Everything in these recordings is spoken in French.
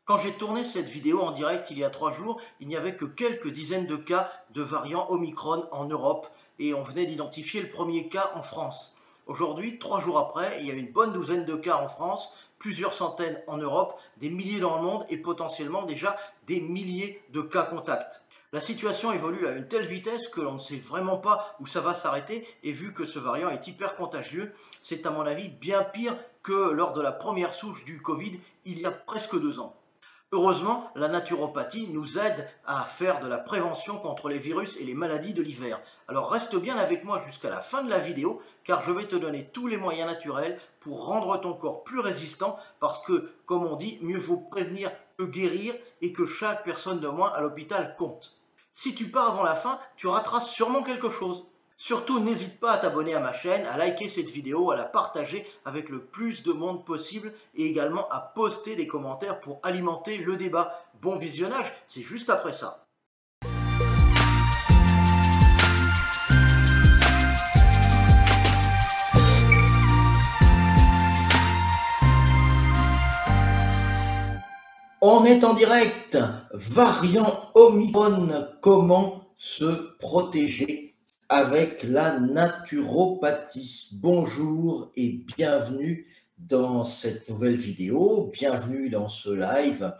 Quand j'ai tourné cette vidéo en direct il y a 3 jours, il n'y avait que quelques dizaines de cas de variant Omicron en Europe et on venait d'identifier le premier cas en France. Aujourd'hui, 3 jours après, il y a une bonne douzaine de cas en France, plusieurs centaines en Europe, des milliers dans le monde et potentiellement déjà des milliers de cas contacts. La situation évolue à une telle vitesse que l'on ne sait vraiment pas où ça va s'arrêter et vu que ce variant est hyper contagieux, c'est à mon avis bien pire que lors de la première souche du Covid il y a presque 2 ans. Heureusement, la naturopathie nous aide à faire de la prévention contre les virus et les maladies de l'hiver. Alors reste bien avec moi jusqu'à la fin de la vidéo car je vais te donner tous les moyens naturels pour rendre ton corps plus résistant parce que, comme on dit, mieux vaut prévenir que guérir et que chaque personne de moins à l'hôpital compte. Si tu pars avant la fin, tu rateras sûrement quelque chose. Surtout, n'hésite pas à t'abonner à ma chaîne, à liker cette vidéo, à la partager avec le plus de monde possible et également à poster des commentaires pour alimenter le débat. Bon visionnage, c'est juste après ça. On est en direct. Variant Omicron, comment se protéger avec la naturopathie? Bonjour et bienvenue dans cette nouvelle vidéo, bienvenue dans ce live.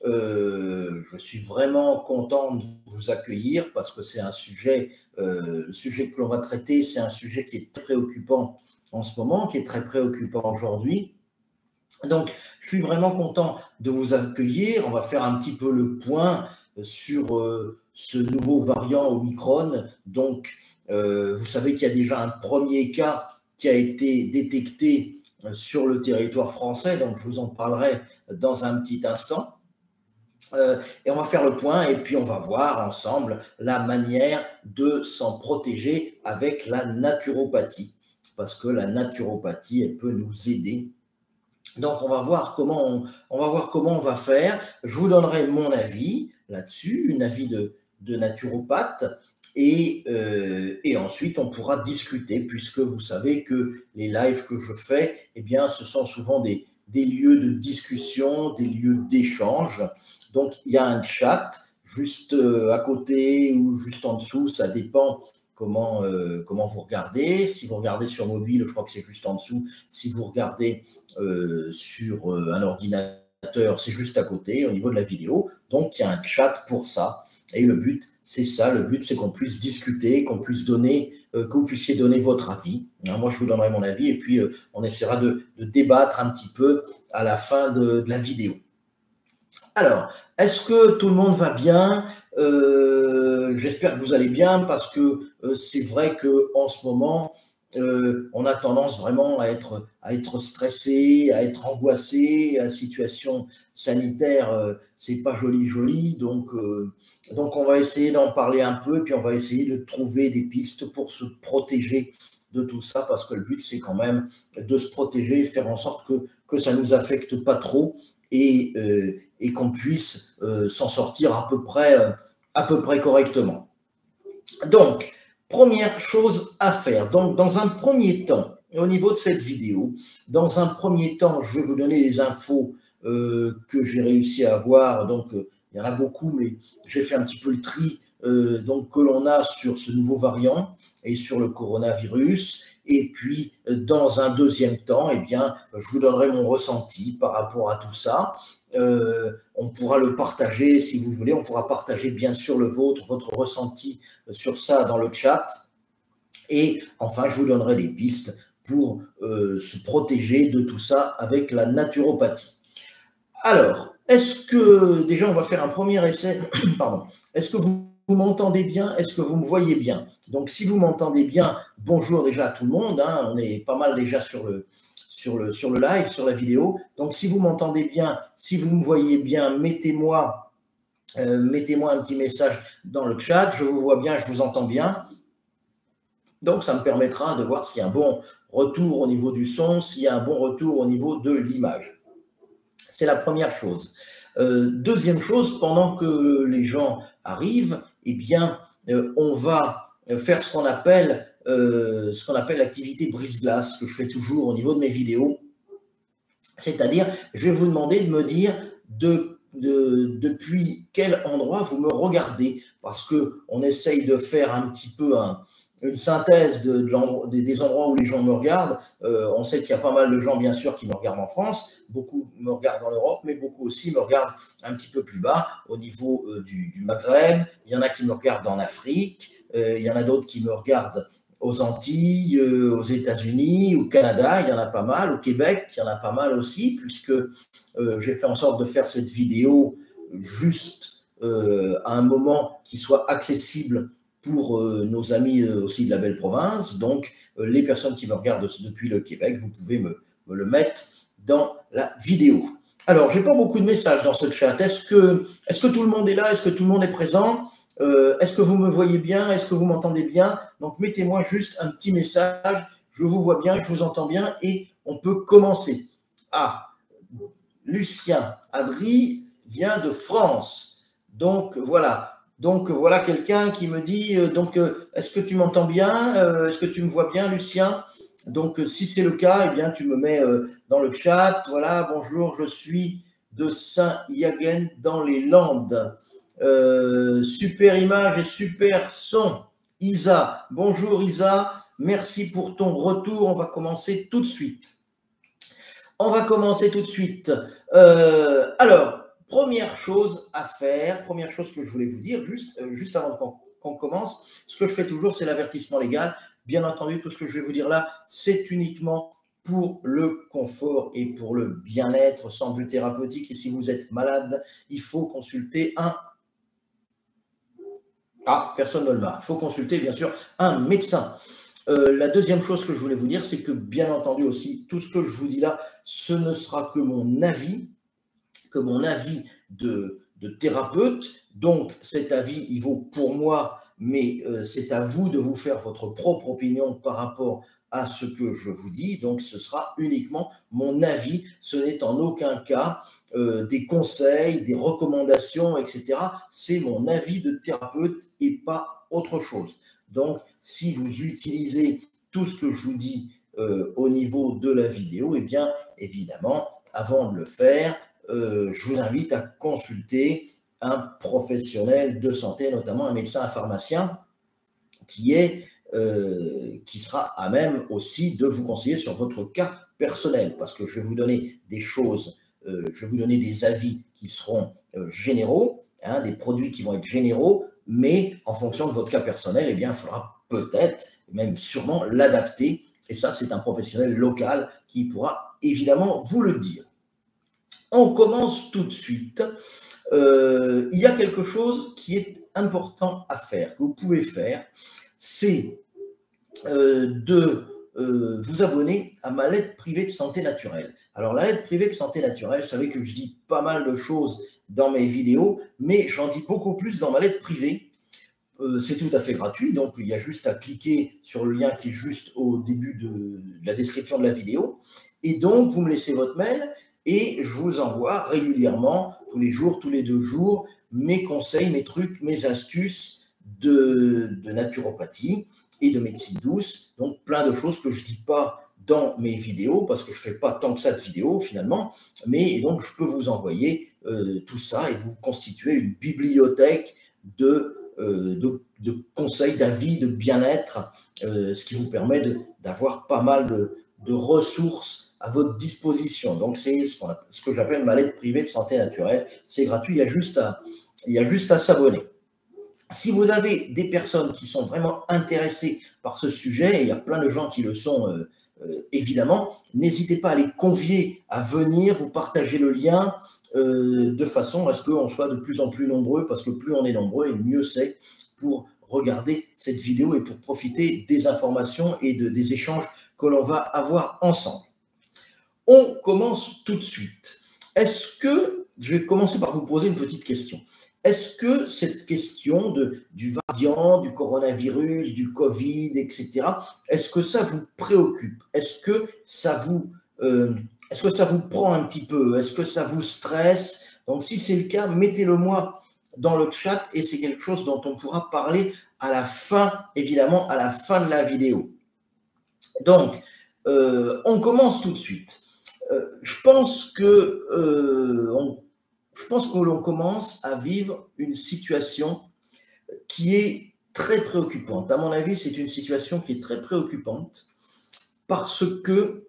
Je suis vraiment content de vous accueillir parce que c'est un sujet, le sujet que l'on va traiter, c'est un sujet qui est très préoccupant en ce moment, qui est très préoccupant aujourd'hui. Donc, je suis vraiment content de vous accueillir. On va faire un petit peu le point sur ce nouveau variant Omicron. Donc, vous savez qu'il y a déjà un premier cas qui a été détecté sur le territoire français. Donc, je vous en parlerai dans un petit instant. Et on va faire le point et puis on va voir ensemble la manière de s'en protéger avec la naturopathie. Parce que la naturopathie, elle peut nous aider. Donc, on va voir comment on va faire. Je vous donnerai mon avis là-dessus, un avis de naturopathe. Et ensuite, on pourra discuter, puisque vous savez que les lives que je fais, eh bien, ce sont souvent des lieux de discussion, des lieux d'échange. Donc, il y a un chat juste à côté ou juste en dessous, ça dépend comment vous regardez. Si vous regardez sur mobile, je crois que c'est juste en dessous. Si vous regardez sur un ordinateur, c'est juste à côté, au niveau de la vidéo. Donc, il y a un chat pour ça. Et le but, c'est ça. Le but, c'est qu'on puisse discuter, qu'on puisse donner, que vous puissiez donner votre avis. Alors, moi, je vous donnerai mon avis et puis on essaiera de débattre un petit peu à la fin de la vidéo. Alors, est-ce que tout le monde va bien? J'espère que vous allez bien parce que c'est vrai qu'en ce moment, on a tendance vraiment à être stressé, à être angoissé. La situation sanitaire, c'est pas joli. Donc, on va essayer d'en parler un peu, puis on va essayer de trouver des pistes pour se protéger de tout ça, parce que le but, c'est quand même de se protéger, faire en sorte que ça nous affecte pas trop et qu'on puisse s'en sortir à peu près correctement. Donc, première chose à faire. Donc, dans un premier temps, au niveau de cette vidéo, dans un premier temps, je vais vous donner les infos que j'ai réussi à avoir. Donc, il y en a beaucoup, mais j'ai fait un petit peu le tri donc, que l'on a sur ce nouveau variant et sur le coronavirus. Et puis, dans un deuxième temps, eh bien, je vous donnerai mon ressenti par rapport à tout ça. On pourra le partager si vous voulez. On pourra partager bien sûr votre ressenti sur ça dans le chat. Et enfin, je vous donnerai des pistes pour se protéger de tout ça avec la naturopathie. Alors, est-ce que, déjà, on va faire un premier essai. Pardon. Est-ce que vous m'entendez bien? Est-ce que vous me voyez bien? Donc, si vous m'entendez bien, bonjour déjà à tout le monde. Hein, on est pas mal déjà sur le live, sur la vidéo. Donc, si vous m'entendez bien, si vous me voyez bien, mettez-moi un petit message dans le chat. Je vous vois bien, je vous entends bien. Donc, ça me permettra de voir s'il y a un bon retour au niveau du son, s'il y a un bon retour au niveau de l'image. C'est la première chose. Deuxième chose, pendant que les gens arrivent, eh bien, on va faire ce qu'on appelle l'activité brise-glace, que je fais toujours au niveau de mes vidéos. C'est-à-dire, je vais vous demander de me dire depuis quel endroit vous me regardez, parce qu'on essaye de faire un petit peu une synthèse des endroits où les gens me regardent. On sait qu'il y a pas mal de gens, bien sûr, qui me regardent en France, beaucoup me regardent en Europe, mais beaucoup aussi me regardent un petit peu plus bas, au niveau du Maghreb. Il y en a qui me regardent en Afrique, il y en a d'autres qui me regardent aux Antilles, aux États-Unis, au Canada, il y en a pas mal, au Québec, il y en a pas mal aussi, puisque j'ai fait en sorte de faire cette vidéo juste à un moment qui soit accessible pour nos amis aussi de la belle province. Donc, les personnes qui me regardent depuis le Québec, vous pouvez me le mettre dans la vidéo. Alors, j'ai pas beaucoup de messages dans ce chat. Est-ce que tout le monde est là? Est-ce que tout le monde est présent? Est-ce que vous me voyez bien? Est-ce que vous m'entendez bien? Donc, mettez-moi juste un petit message. Je vous vois bien, je vous entends bien et on peut commencer. Ah, Lucien Adri vient de France. Donc, voilà. Donc, voilà quelqu'un qui me dit, est-ce que tu m'entends bien? Est-ce que tu me vois bien, Lucien? Donc, si c'est le cas, eh bien, tu me mets dans le chat. Voilà, bonjour, je suis de Saint-Yaguen dans les Landes. Super image et super son. Isa, bonjour Isa, merci pour ton retour. On va commencer tout de suite. Alors, première chose à faire, première chose que je voulais vous dire, juste avant qu'on commence, ce que je fais toujours, c'est l'avertissement légal. Bien entendu, tout ce que je vais vous dire là, c'est uniquement pour le confort et pour le bien-être sans but thérapeutique. Et si vous êtes malade, il faut consulter un... Ah, personne ne le marque. Il faut consulter, bien sûr, un médecin. La deuxième chose que je voulais vous dire, c'est que, bien entendu aussi, tout ce que je vous dis là, ce ne sera que mon avis de thérapeute. Donc, cet avis, il vaut pour moi, mais c'est à vous de vous faire votre propre opinion par rapport à ce que je vous dis. Donc, ce sera uniquement mon avis. Ce n'est en aucun cas des conseils, des recommandations, etc. C'est mon avis de thérapeute et pas autre chose. Donc, si vous utilisez tout ce que je vous dis au niveau de la vidéo, eh bien, évidemment, avant de le faire, je vous invite à consulter un professionnel de santé, notamment un médecin, un pharmacien, qui sera à même aussi de vous conseiller sur votre cas personnel, parce que je vais vous donner des choses, je vais vous donner des avis qui seront généraux, hein, des produits qui vont être généraux, mais en fonction de votre cas personnel, eh bien, il faudra peut-être, même sûrement, l'adapter, et ça, c'est un professionnel local qui pourra évidemment vous le dire. On commence tout de suite. Il y a quelque chose qui est important à faire, que vous pouvez faire, c'est de vous abonner à ma lettre privée de santé naturelle. Alors, la lettre privée de santé naturelle, vous savez que je dis pas mal de choses dans mes vidéos, mais j'en dis beaucoup plus dans ma lettre privée. C'est tout à fait gratuit, donc il y a juste à cliquer sur le lien qui est juste au début de la description de la vidéo. Et donc, vous me laissez votre mail et je vous envoie régulièrement, tous les jours, tous les 2 jours, mes conseils, mes trucs, mes astuces de naturopathie et de médecine douce. Donc, plein de choses que je ne dis pas dans mes vidéos, parce que je ne fais pas tant que ça de vidéos finalement, mais donc je peux vous envoyer tout ça et vous constituer une bibliothèque de conseils, d'avis, de bien-être, ce qui vous permet d'avoir pas mal de ressources à votre disposition. Donc, c'est ce que j'appelle ma lettre privée de santé naturelle. C'est gratuit, il y a juste à s'abonner. Si vous avez des personnes qui sont vraiment intéressées par ce sujet, et il y a plein de gens qui le sont évidemment, n'hésitez pas à les convier à venir, vous partager le lien de façon à ce qu'on soit de plus en plus nombreux, parce que plus on est nombreux, et mieux c'est pour regarder cette vidéo et pour profiter des informations et des échanges que l'on va avoir ensemble. On commence tout de suite. Je vais commencer par vous poser une petite question. Est-ce que cette question du variant, du coronavirus, du Covid, etc., est-ce que ça vous préoccupe? Est-ce que ça vous prend un petit peu? Est-ce que ça vous stresse? Donc, si c'est le cas, mettez-le moi dans le chat et c'est quelque chose dont on pourra parler à la fin, évidemment, à la fin de la vidéo. Donc, on commence tout de suite. Je pense que je pense que l'on commence à vivre une situation qui est très préoccupante. À mon avis, c'est une situation qui est très préoccupante parce que,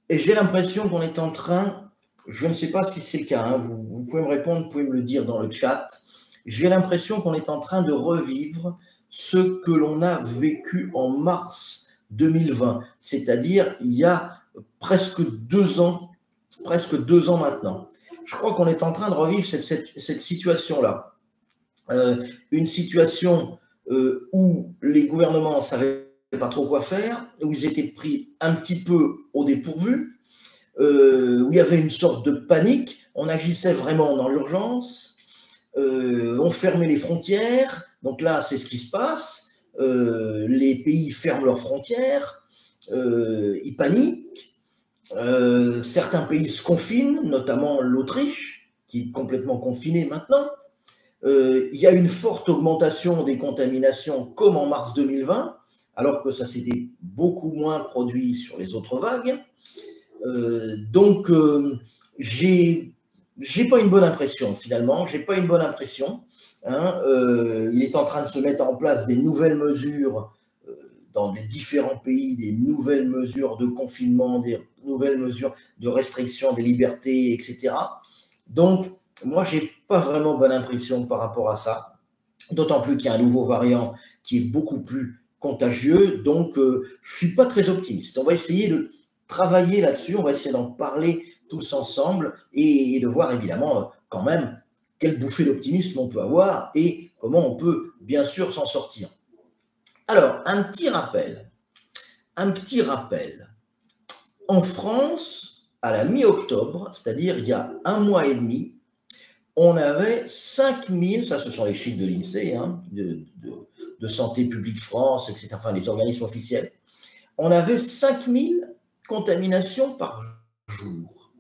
et j'ai l'impression qu'on est en train, je ne sais pas si c'est le cas, hein, vous pouvez me répondre, vous pouvez me le dire dans le chat, j'ai l'impression qu'on est en train de revivre ce que l'on a vécu en mars 2020, c'est-à-dire il y a presque 2 ans maintenant. Je crois qu'on est en train de revivre cette situation-là. Une situation où les gouvernements ne savaient pas trop quoi faire, où ils étaient pris un petit peu au dépourvu, où il y avait une sorte de panique, on agissait vraiment dans l'urgence, on fermait les frontières, donc là c'est ce qui se passe, les pays ferment leurs frontières, ils paniquent, certains pays se confinent, notamment l'Autriche, qui est complètement confinée maintenant. Il y a une forte augmentation des contaminations comme en mars 2020, alors que ça s'était beaucoup moins produit sur les autres vagues. Donc, j'ai pas une bonne impression finalement, j'ai pas une bonne impression. Hein. Il est en train de se mettre en place des nouvelles mesures dans les différents pays, des nouvelles mesures de confinement, des nouvelles mesures de restriction des libertés, etc. Donc, moi, j'ai pas vraiment bonne impression par rapport à ça, d'autant plus qu'il y a un nouveau variant qui est beaucoup plus contagieux, donc je suis pas très optimiste. On va essayer de travailler là-dessus, on va essayer d'en parler tous ensemble et de voir évidemment quand même quelle bouffée d'optimisme on peut avoir et comment on peut bien sûr s'en sortir. Alors, un petit rappel. En France, à la mi-octobre, c'est-à-dire il y a 1 mois et demi, on avait 5000, ça ce sont les chiffres de l'INSEE, hein, de Santé publique France, etc., enfin les organismes officiels, on avait 5000 contaminations par jour.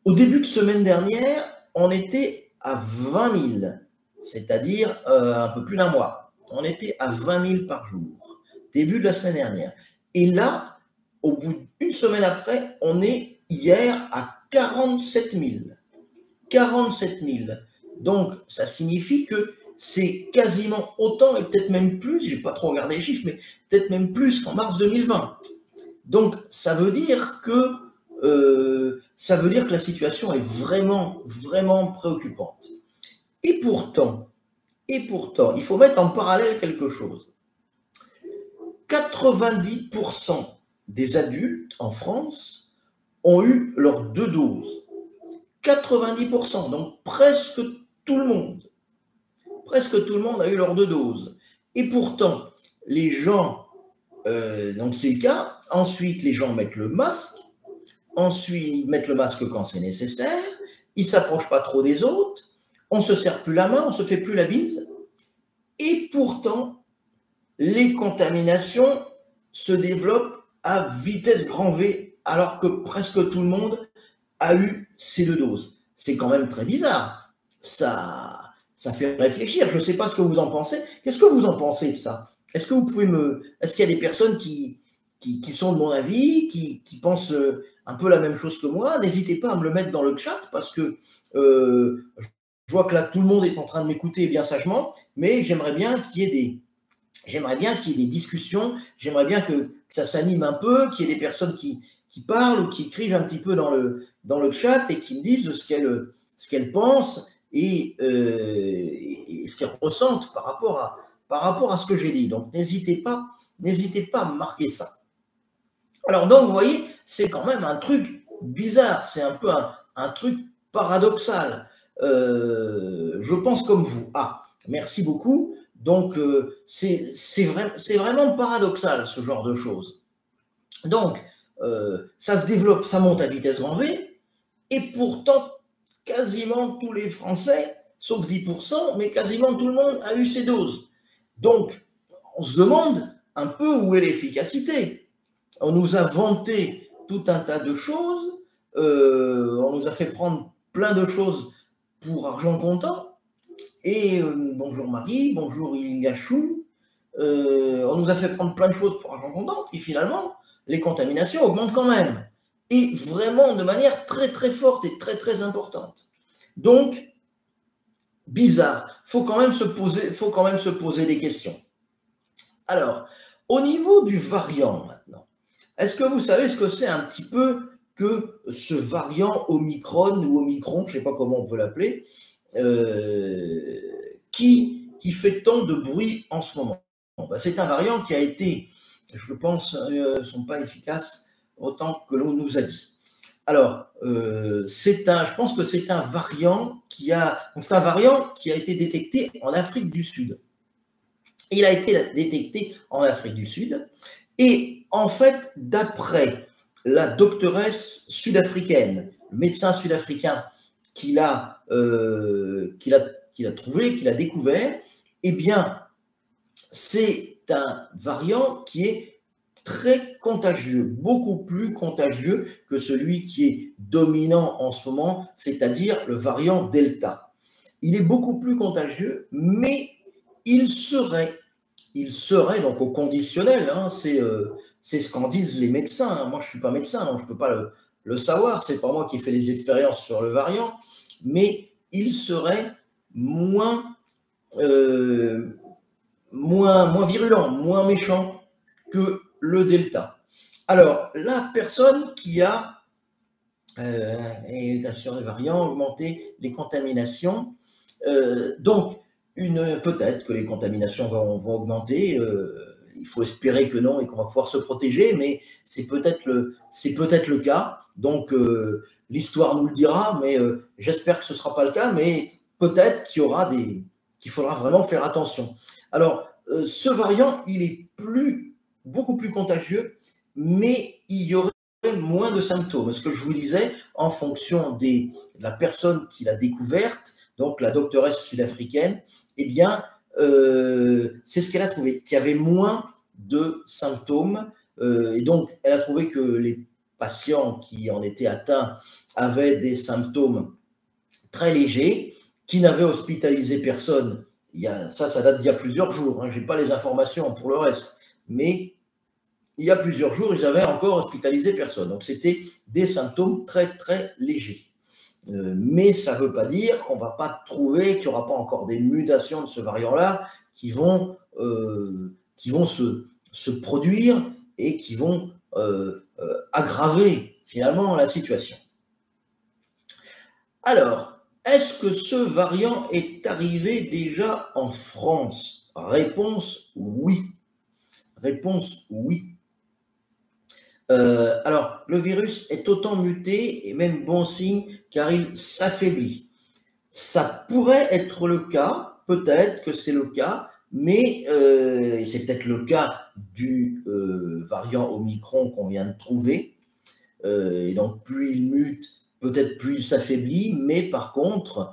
Au début de semaine dernière, on était à 20 000, c'est-à-dire un peu plus d'1 mois. On était à 20 000 par jour, début de la semaine dernière. Et là, au bout d'une semaine après, on est hier à 47 000. 47 000. Donc, ça signifie que c'est quasiment autant, et peut-être même plus, j'ai pas trop regardé les chiffres, mais peut-être même plus qu'en mars 2020. Donc, ça veut dire que la situation est vraiment, vraiment préoccupante. Et pourtant, il faut mettre en parallèle quelque chose. 90% des adultes en France ont eu leurs 2 doses. 90%, donc presque tout le monde a eu leurs 2 doses. Et pourtant, les gens, donc c'est le cas, ensuite les gens mettent le masque, ensuite mettent le masque quand c'est nécessaire, ils ne s'approchent pas trop des autres, on ne se serre plus la main, on ne se fait plus la bise, et pourtant, les contaminations se développent à vitesse grand V, alors que presque tout le monde a eu ces 2 doses. C'est quand même très bizarre. Ça fait réfléchir. Je ne sais pas ce que vous en pensez. Qu'est-ce que vous en pensez de ça? Est-ce que vous pouvez est-ce qu'il y a des personnes qui sont de mon avis, qui pensent un peu la même chose que moi? N'hésitez pas à me le mettre dans le chat parce que je vois que là tout le monde est en train de m'écouter bien sagement, mais j'aimerais bien qu'il y ait des discussions. J'aimerais bien que ça s'anime un peu, qu'il y ait des personnes qui parlent ou qui écrivent un petit peu dans le chat et qui me disent ce qu'elles pensent et ce qu'elles ressentent par rapport à ce que j'ai dit. Donc n'hésitez pas à me marquer ça. Alors donc vous voyez, c'est quand même un truc bizarre, c'est un peu un truc paradoxal. Je pense comme vous. Ah, merci beaucoup. Donc c'est vraiment paradoxal ce genre de choses. Donc ça se développe, ça monte à vitesse grand V, et pourtant, quasiment tous les Français, sauf 10%, mais quasiment tout le monde a eu ces doses. Donc, on se demande un peu où est l'efficacité. On nous a vanté tout un tas de choses, on nous a fait prendre plein de choses pour argent comptant, et bonjour Marie, bonjour Yachou, on nous a fait prendre plein de choses pour argent comptant, puis finalement, les contaminations augmentent quand même, et vraiment de manière très très forte et très très importante. Donc, bizarre. Faut quand même se poser des questions. Alors, au niveau du variant maintenant, est-ce que vous savez ce que c'est un petit peu que ce variant Omicron ou Omicron, je ne sais pas comment on peut l'appeler, qui fait tant de bruit en ce moment? Ben, c'est un variant qui a été, je pense, ne sont pas efficaces autant que l'on nous a dit. Alors, je pense que c'est un variant qui a été détecté en Afrique du Sud. Il a été détecté en Afrique du Sud. Et en fait, d'après la doctoresse sud-africaine, le médecin sud-africain qui l'a trouvé, qui l'a découvert, eh bien, c'est un variant qui est très contagieux, beaucoup plus contagieux que celui qui est dominant en ce moment, c'est-à-dire le variant Delta. Il est beaucoup plus contagieux, mais il serait donc au conditionnel, hein, c'est ce qu'en disent les médecins. Hein. Moi, je ne suis pas médecin, donc je ne peux pas le savoir, c'est pas moi qui fais les expériences sur le variant, mais il serait moins virulent, moins méchant que le Delta. Alors, la personne qui a mutation des variants, augmenter les contaminations, donc peut-être que les contaminations vont augmenter, il faut espérer que non et qu'on va pouvoir se protéger, mais c'est peut-être le cas, donc l'histoire nous le dira, mais j'espère que ce ne sera pas le cas, mais peut-être qu'il faudra vraiment faire attention. Alors, ce variant, il est beaucoup plus contagieux, mais il y aurait moins de symptômes. Ce que je vous disais, en fonction de la personne qui l'a découverte, donc la doctoresse sud-africaine, eh bien, c'est ce qu'elle a trouvé, qu'il y avait moins de symptômes. Et donc, elle a trouvé que les patients qui en étaient atteints avaient des symptômes très légers, qui n'avaient hospitalisé personne. Ça date d'il y a plusieurs jours. Hein, je n'ai pas les informations pour le reste. Mais il y a plusieurs jours, ils avaient encore hospitalisé personne. Donc, c'était des symptômes très, très légers. Mais ça ne veut pas dire qu'on ne va pas trouver, qu'il n'y aura pas encore des mutations de ce variant-là qui vont se produire et qui vont aggraver finalement la situation. Alors, est-ce que ce variant est arrivé déjà en France? Réponse oui. Réponse oui. Alors, le virus est autant muté et même bon signe car il s'affaiblit. Ça pourrait être le cas, peut-être que c'est le cas, mais c'est peut-être le cas du variant Omicron qu'on vient de trouver. Et donc, plus il mute, peut-être plus il s'affaiblit, mais par contre,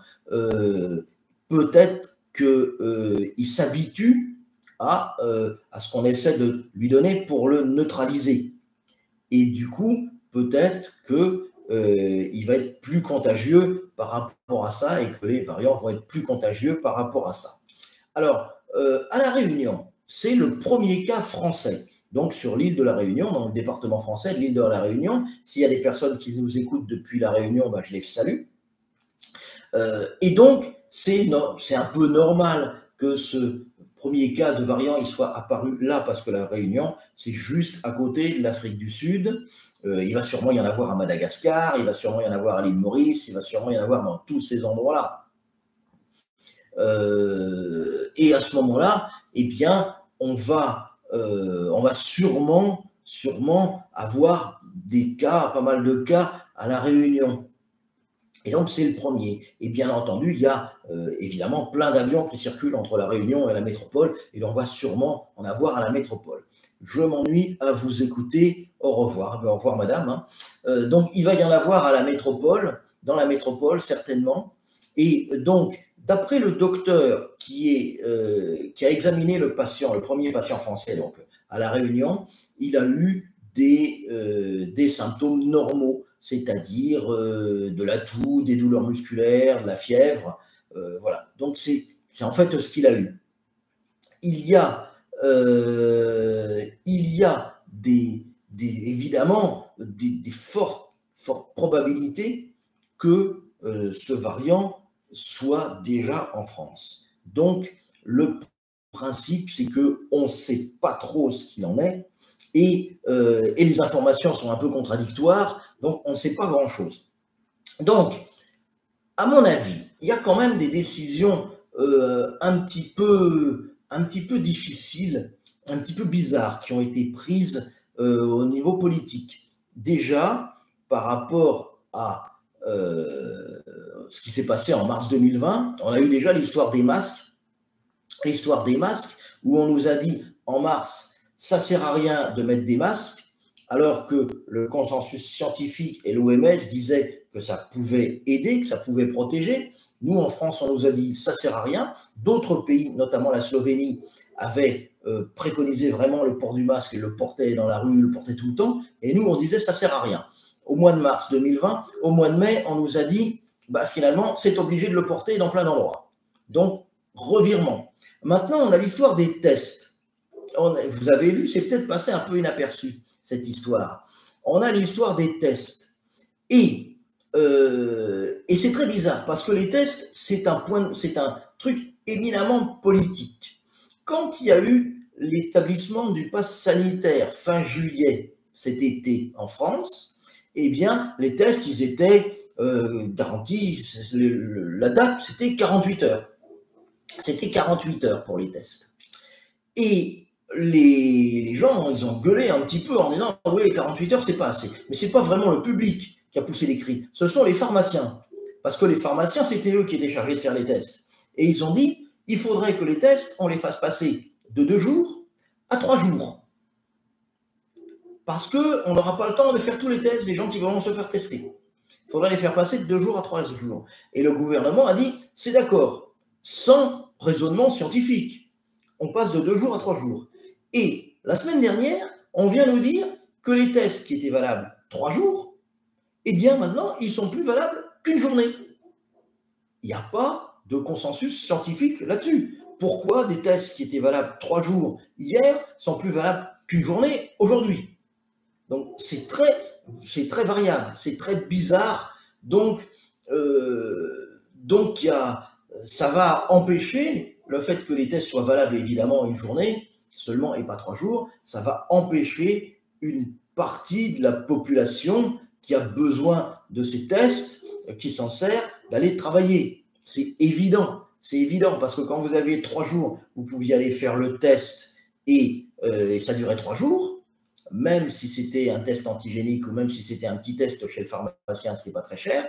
peut-être qu'il s'habitue à ce qu'on essaie de lui donner pour le neutraliser. Et du coup, peut-être qu'il va être plus contagieux par rapport à ça et que les variants vont être plus contagieux par rapport à ça. Alors, à La Réunion, c'est le premier cas français. Donc, sur l'île de La Réunion, dans le département français de l'île de La Réunion, s'il y a des personnes qui nous écoutent depuis La Réunion, ben, je les salue. Et donc, c'est un peu normal que ce premier cas de variant il soit apparu là, parce que La Réunion, c'est juste à côté de l'Afrique du Sud. Il va sûrement y en avoir à Madagascar, il va sûrement y en avoir à l'île Maurice, il va sûrement y en avoir dans tous ces endroits-là. Et à ce moment-là, eh bien, on va sûrement avoir des cas, pas mal de cas à La Réunion. Et donc, c'est le premier. Et bien entendu, il y a évidemment plein d'avions qui circulent entre La Réunion et la métropole, et on va sûrement en avoir à la métropole. Je m'ennuie à vous écouter. Au revoir. Au revoir, madame. Hein. Donc, il va y en avoir à la métropole, dans la métropole, certainement. Et donc, d'après le docteur qui a examiné le patient, le premier patient français, donc à La Réunion, il a eu des symptômes normaux, c'est-à-dire de la toux, des douleurs musculaires, de la fièvre, voilà. Donc c'est en fait ce qu'il a eu. Il y a évidemment des fortes probabilités que ce variant soit déjà en France. Donc, le principe, c'est qu'on ne sait pas trop ce qu'il en est et les informations sont un peu contradictoires, donc on ne sait pas grand-chose. Donc, à mon avis, il y a quand même des décisions un petit peu difficiles, un petit peu bizarres qui ont été prises au niveau politique. Déjà, par rapport à ce qui s'est passé en mars 2020, on a eu déjà l'histoire des masques, où on nous a dit en mars, ça ne sert à rien de mettre des masques, alors que le consensus scientifique et l'OMS disaient que ça pouvait aider, que ça pouvait protéger. Nous, en France, on nous a dit ça ne sert à rien. D'autres pays, notamment la Slovénie, avaient préconisé vraiment le port du masque, le portaient dans la rue, le portaient tout le temps. Et nous, on disait ça ne sert à rien. Au mois de mars 2020, au mois de mai, on nous a dit finalement, c'est obligé de le porter dans plein d'endroits. Donc, revirement. Maintenant, on a l'histoire des tests. Vous avez vu, c'est peut-être passé un peu inaperçu, cette histoire. On a l'histoire des tests. Et c'est très bizarre, parce que les tests, c'est un truc éminemment politique. Quand il y a eu l'établissement du pass sanitaire fin juillet, cet été, en France, eh bien, les tests, ils étaient garantis, la date, c'était 48 heures. C'était 48 heures pour les tests. Et les gens, ils ont gueulé un petit peu en disant « oui, 48 heures, c'est pas assez ». Mais c'est pas vraiment le public qui a poussé les cris, ce sont les pharmaciens. Parce que les pharmaciens, c'était eux qui étaient chargés de faire les tests. Et ils ont dit « il faudrait que les tests, on les fasse passer de 2 jours à 3 jours ». Parce qu'on n'aura pas le temps de faire tous les tests des gens qui vont se faire tester. Il faudrait les faire passer de 2 jours à 3 jours. Et le gouvernement a dit « c'est d'accord ». Sans raisonnement scientifique. On passe de 2 jours à 3 jours. Et la semaine dernière, on vient nous dire que les tests qui étaient valables 3 jours, eh bien maintenant, ils sont plus valables qu'une journée. Il n'y a pas de consensus scientifique là-dessus. Pourquoi des tests qui étaient valables 3 jours hier sont plus valables qu'une journée aujourd'hui? Donc c'est très variable, c'est très bizarre. Donc ça va empêcher le fait que les tests soient valables évidemment une journée seulement et pas 3 jours, ça va empêcher une partie de la population qui a besoin de ces tests, qui s'en sert, d'aller travailler. C'est évident parce que quand vous aviez 3 jours, vous pouviez aller faire le test et ça durait 3 jours, même si c'était un test antigénique ou même si c'était un petit test chez le pharmacien, c'était pas très cher.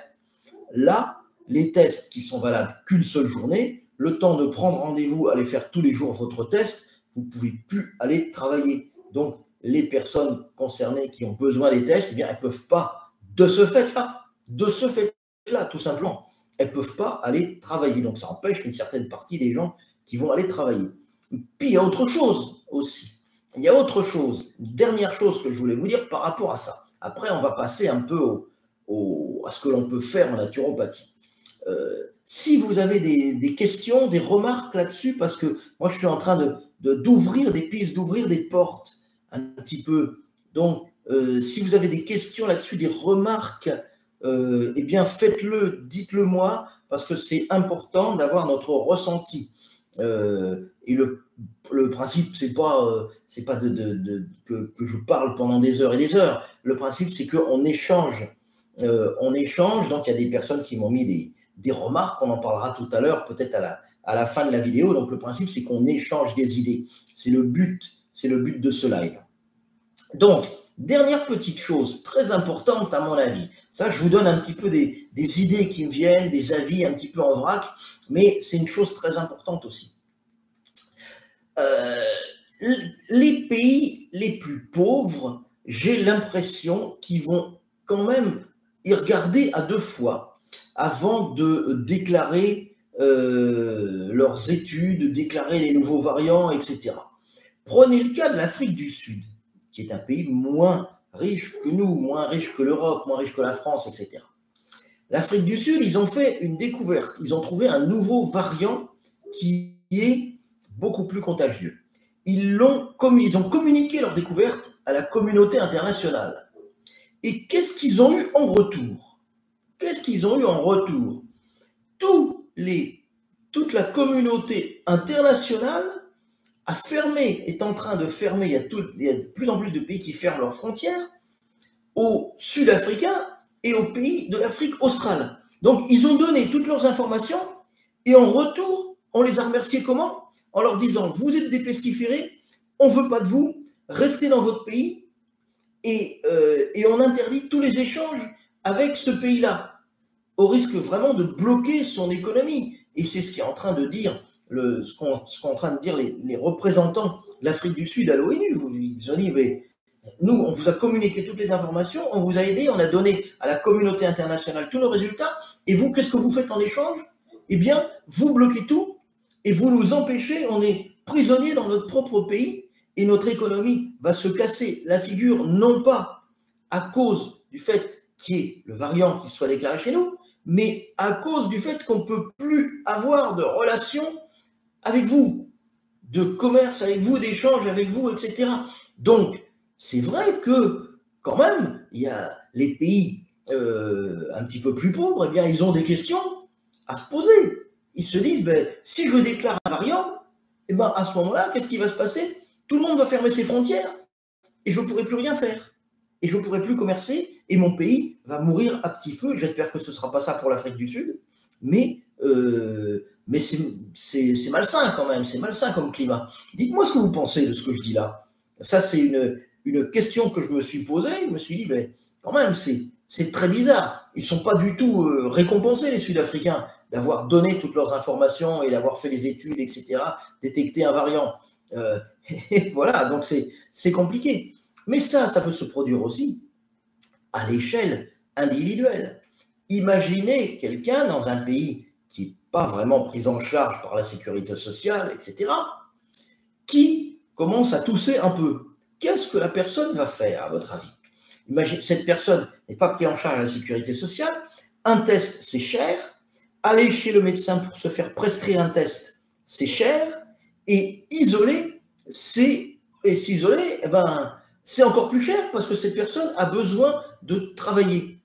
Là, les tests qui sont valables qu'une seule journée, le temps de prendre rendez-vous, aller faire tous les jours votre test, vous ne pouvez plus aller travailler. Donc, les personnes concernées qui ont besoin des tests, eh bien, elles ne peuvent pas, de ce fait-là, tout simplement, elles ne peuvent pas aller travailler. Donc, ça empêche une certaine partie des gens qui vont aller travailler. Puis, il y a autre chose aussi. Il y a autre chose, une dernière chose que je voulais vous dire par rapport à ça. Après, on va passer un peu à ce que l'on peut faire en naturopathie. Si vous avez des questions, des remarques là-dessus, parce que moi je suis en train d'ouvrir des pistes, d'ouvrir des portes un petit peu. Donc, si vous avez des questions là-dessus, des remarques, eh bien faites-le, dites-le moi, parce que c'est important d'avoir notre ressenti. Et le principe, c'est pas que je parle pendant des heures et des heures. Le principe, c'est qu'on échange. Donc il y a des personnes qui m'ont mis des remarques, on en parlera tout à l'heure, peut-être à la fin de la vidéo. Donc le principe, c'est qu'on échange des idées. C'est le but de ce live. Donc, dernière petite chose très importante à mon avis. Ça, je vous donne un petit peu des idées qui me viennent, des avis un petit peu en vrac, mais c'est une chose très importante aussi. Les pays les plus pauvres, j'ai l'impression qu'ils vont quand même y regarder à 2 fois avant de déclarer leurs études, déclarer les nouveaux variants, etc. Prenez le cas de l'Afrique du Sud, qui est un pays moins riche que nous, moins riche que l'Europe, moins riche que la France, etc. L'Afrique du Sud, ils ont fait une découverte. Ils ont trouvé un nouveau variant qui est beaucoup plus contagieux. Ils ont communiqué leur découverte à la communauté internationale. Et qu'est-ce qu'ils ont eu en retour? qu'est-ce qu'ils ont eu en retour? Toute la communauté internationale a fermé, est en train de fermer, il y a de plus en plus de pays qui ferment leurs frontières aux Sud-Africains et aux pays de l'Afrique australe. Donc, ils ont donné toutes leurs informations et en retour, on les a remerciés comment? En leur disant, vous êtes des pestiférés, on ne veut pas de vous, restez dans votre pays et on interdit tous les échanges avec ce pays-là, au risque vraiment de bloquer son économie. Et c'est ce qu'est en train de dire, ce qu'ont en train de dire les représentants de l'Afrique du Sud à l'ONU. Ils ont dit, mais nous, on vous a communiqué toutes les informations, on vous a aidé, on a donné à la communauté internationale tous nos résultats, et vous, qu'est-ce que vous faites en échange? Eh bien, vous bloquez tout, et vous nous empêchez, on est prisonniers dans notre propre pays, et notre économie va se casser la figure, non pas à cause du fait qu'il y ait le variant qui soit déclaré chez nous, mais à cause du fait qu'on ne peut plus avoir de relations avec vous, de commerce avec vous, d'échange avec vous, etc. Donc, c'est vrai que, quand même, il y a les pays un petit peu plus pauvres, eh bien, ils ont des questions à se poser. Ils se disent, ben, si je déclare un variant, eh ben, à ce moment-là, qu'est-ce qui va se passer? Tout le monde va fermer ses frontières et je ne pourrai plus rien faire. Et je ne pourrai plus commercer et mon pays va mourir à petit feu. J'espère que ce ne sera pas ça pour l'Afrique du Sud, mais c'est malsain quand même, c'est malsain comme climat. Dites-moi ce que vous pensez de ce que je dis là. Ça, c'est une question que je me suis posée. Je me suis dit, ben, quand même, c'est très bizarre. Ils ne sont pas du tout récompensés, les Sud-Africains, d'avoir donné toutes leurs informations et d'avoir fait les études, etc., détecter un variant. Et voilà, donc c'est compliqué. Mais ça peut se produire aussi à l'échelle individuelle. Imaginez quelqu'un dans un pays qui n'est pas vraiment pris en charge par la sécurité sociale, etc., qui commence à tousser un peu. Qu'est-ce que la personne va faire, à votre avis? Imaginez, cette personne n'est pas prise en charge par la sécurité sociale, un test, c'est cher, aller chez le médecin pour se faire prescrire un test, c'est cher, et s'isoler, eh ben, c'est encore plus cher parce que cette personne a besoin de travailler.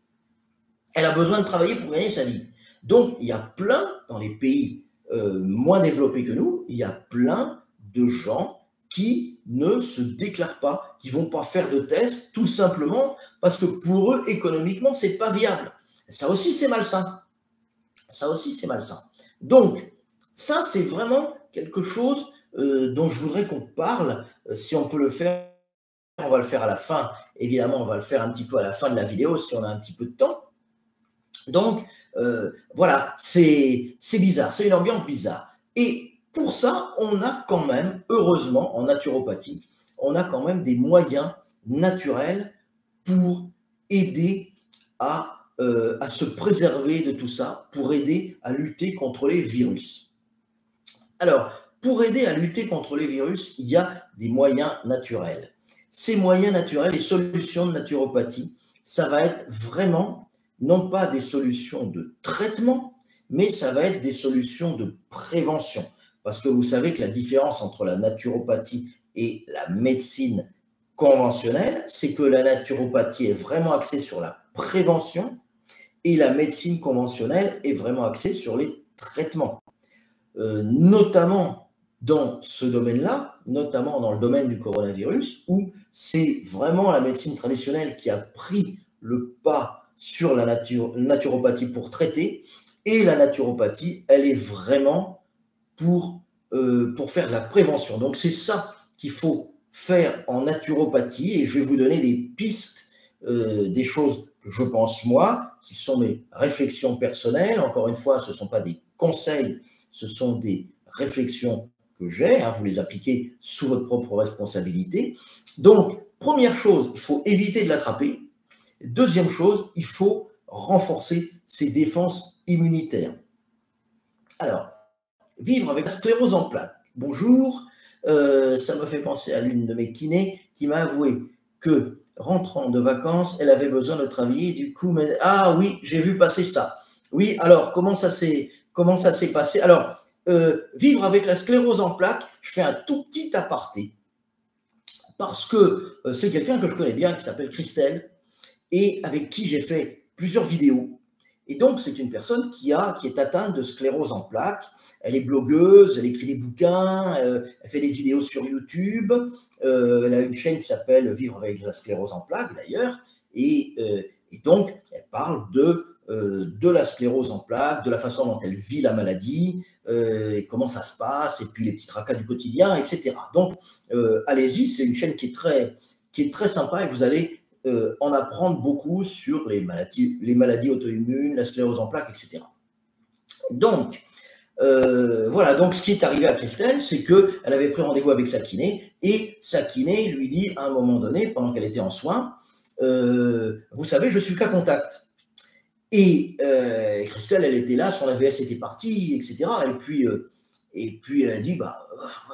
Elle a besoin de travailler pour gagner sa vie. Donc, il y a plein, dans les pays moins développés que nous, il y a plein de gens qui ne se déclarent pas, qui ne vont pas faire de tests, tout simplement parce que pour eux, économiquement, ce n'est pas viable. Ça aussi, c'est malsain. Ça aussi, c'est malsain. Donc, ça, c'est vraiment quelque chose dont je voudrais qu'on parle. Si on peut le faire, on va le faire à la fin. Évidemment, on va le faire un petit peu à la fin de la vidéo, si on a un petit peu de temps. Donc, voilà, c'est bizarre, c'est une ambiance bizarre. Et pour ça, on a quand même, heureusement, en naturopathie, on a quand même des moyens naturels pour aider à se préserver de tout ça, pour aider à lutter contre les virus. Alors, pour aider à lutter contre les virus, il y a des moyens naturels. Ces moyens naturels, les solutions de naturopathie, ça va être vraiment, non pas des solutions de traitement, mais ça va être des solutions de prévention. Parce que vous savez que la différence entre la naturopathie et la médecine conventionnelle, c'est que la naturopathie est vraiment axée sur la prévention et la médecine conventionnelle est vraiment axée sur les traitements. Notamment dans ce domaine-là, notamment dans le domaine du coronavirus, où c'est vraiment la médecine traditionnelle qui a pris le pas sur la naturopathie pour traiter, et la naturopathie, elle est vraiment pour faire de la prévention. Donc c'est ça qu'il faut faire en naturopathie, et je vais vous donner des pistes, des choses que je pense moi, qui sont mes réflexions personnelles. Encore une fois, ce ne sont pas des conseils, ce sont des réflexions que j'ai, vous les appliquez sous votre propre responsabilité. Donc, première chose, il faut éviter de l'attraper. Deuxième chose, il faut renforcer ses défenses immunitaires. Alors, vivre avec la sclérose en plaques. Bonjour, ça me fait penser à l'une de mes kinés qui m'a avoué que, rentrant de vacances, elle avait besoin de travailler, du coup, ah oui, j'ai vu passer ça. Oui, alors, comment ça s'est passé? Alors, vivre avec la sclérose en plaques, je fais un tout petit aparté, parce que c'est quelqu'un que je connais bien, qui s'appelle Christelle, et avec qui j'ai fait plusieurs vidéos. Et donc, c'est une personne qui est atteinte de sclérose en plaques. Elle est blogueuse, elle écrit des bouquins, elle fait des vidéos sur YouTube. Elle a une chaîne qui s'appelle Vivre avec la sclérose en plaques, d'ailleurs. Et donc, elle parle de la sclérose en plaques, de la façon dont elle vit la maladie, et comment ça se passe, et puis les petits tracas du quotidien, etc. Donc, allez-y, c'est une chaîne qui est très sympa et vous allez en apprendre beaucoup sur les maladies auto-immunes, la sclérose en plaques, etc. Donc, voilà, donc ce qui est arrivé à Christelle, c'est qu'elle avait pris rendez-vous avec sa kiné, et sa kiné lui dit à un moment donné, pendant qu'elle était en soins, vous savez, je suis cas contact. Et Christelle, elle était là, son AVS était parti, etc. Et puis elle dit,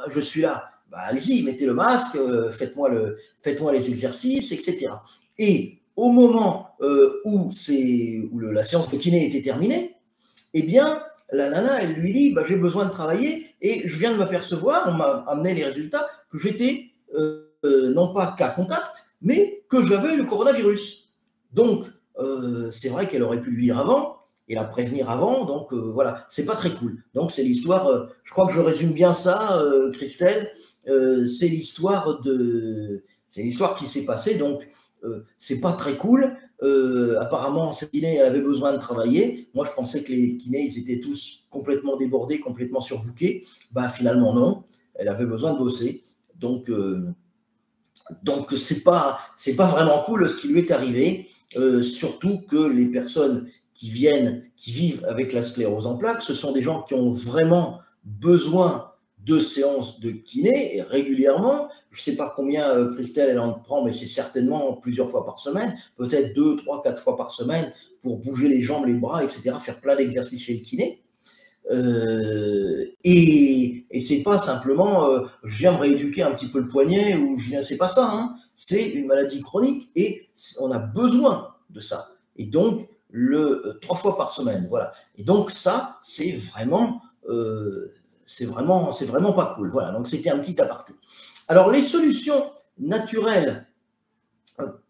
je suis là. Allez-y, mettez le masque, faites-moi les exercices, etc. Et au moment où la séance de kiné était terminée, eh bien, la nana, elle lui dit, j'ai besoin de travailler et je viens de m'apercevoir, on m'a amené les résultats, que j'étais non pas cas contact, mais que j'avais le coronavirus. Donc, c'est vrai qu'elle aurait pu lui dire avant et la prévenir avant, donc voilà, c'est pas très cool. Donc c'est l'histoire, je crois que je résume bien ça, Christelle, c'est l'histoire qui s'est passée, donc c'est pas très cool. Apparemment, cette kiné, elle avait besoin de travailler. Moi, je pensais que les kinés, ils étaient tous complètement débordés, complètement surbookés. Finalement, non. Elle avait besoin de bosser. Donc c'est pas vraiment cool ce qui lui est arrivé. Surtout que les personnes qui vivent avec la sclérose en plaques, ce sont des gens qui ont vraiment besoin de séances de kiné et régulièrement. Je ne sais pas combien Christelle elle en prend, mais c'est certainement plusieurs fois par semaine, peut-être 2, 3, 4 fois par semaine pour bouger les jambes, les bras, etc., faire plein d'exercices chez le kiné. Et c'est pas simplement je viens me rééduquer un petit peu le poignet ou c'est pas ça, hein. C'est une maladie chronique et on a besoin de ça. Et donc 3 fois par semaine, voilà. Et donc ça, c'est vraiment pas cool. Voilà. Donc c'était un petit aparté. Alors les solutions naturelles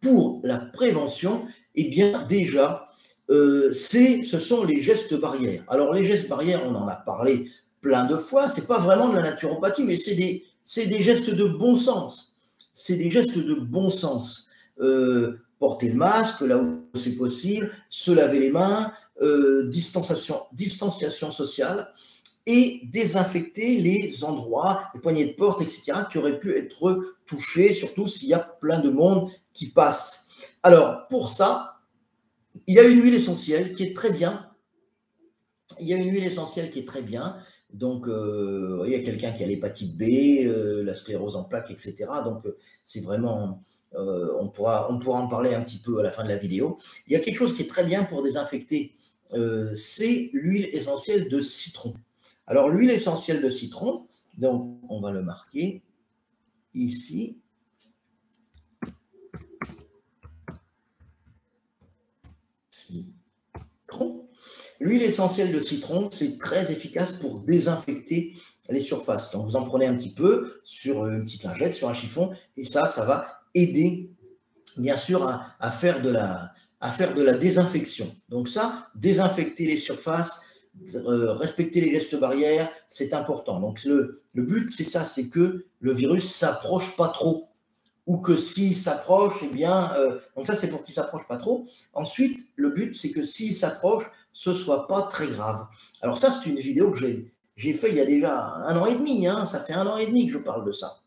pour la prévention, eh bien déjà ce sont les gestes barrières. Alors les gestes barrières, on en a parlé plein de fois, c'est pas vraiment de la naturopathie, mais c'est des gestes de bon sens. C'est des gestes de bon sens. Porter le masque là où c'est possible, se laver les mains, distanciation sociale et désinfecter les endroits, les poignées de porte, etc., qui auraient pu être touchés, surtout s'il y a plein de monde qui passe. Alors pour ça, il y a une huile essentielle qui est très bien. Donc, il y a quelqu'un qui a l'hépatite B, la sclérose en plaques, etc. Donc, c'est vraiment... on pourra en parler un petit peu à la fin de la vidéo. Il y a quelque chose qui est très bien pour désinfecter, c'est l'huile essentielle de citron. Alors, l'huile essentielle de citron, donc, on va le marquer ici. Citron. L'huile essentielle de citron, c'est très efficace pour désinfecter les surfaces. Donc, vous en prenez un petit peu sur une petite lingette, sur un chiffon, et ça va aider, bien sûr, à faire de la désinfection. Donc ça, désinfecter les surfaces, respecter les gestes barrières, c'est important. Donc le but, c'est ça, c'est que le virus s'approche pas trop. Ou que s'il s'approche, eh bien, donc ça c'est pour qu'il s'approche pas trop. Ensuite, le but c'est que s'il s'approche, ce soit pas très grave. Alors ça, c'est une vidéo que j'ai fait il y a déjà 1 an et demi, hein, ça fait 1 an et demi que je parle de ça.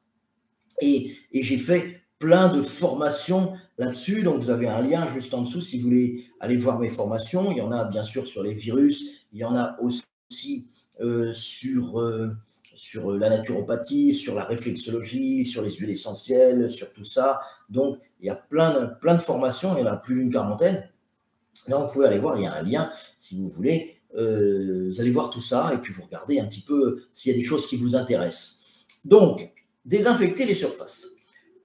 Et j'ai fait plein de formations là-dessus, donc vous avez un lien juste en dessous si vous voulez aller voir mes formations. Il y en a bien sûr sur les virus, il y en a aussi sur la naturopathie, sur la réflexologie, sur les huiles essentielles, sur tout ça. Donc, il y a plein de formations, il y en a plus d'une quarantaine. Là, vous pouvez aller voir, il y a un lien, si vous voulez. Vous allez voir tout ça, et puis vous regardez un petit peu s'il y a des choses qui vous intéressent. Donc, désinfecter les surfaces.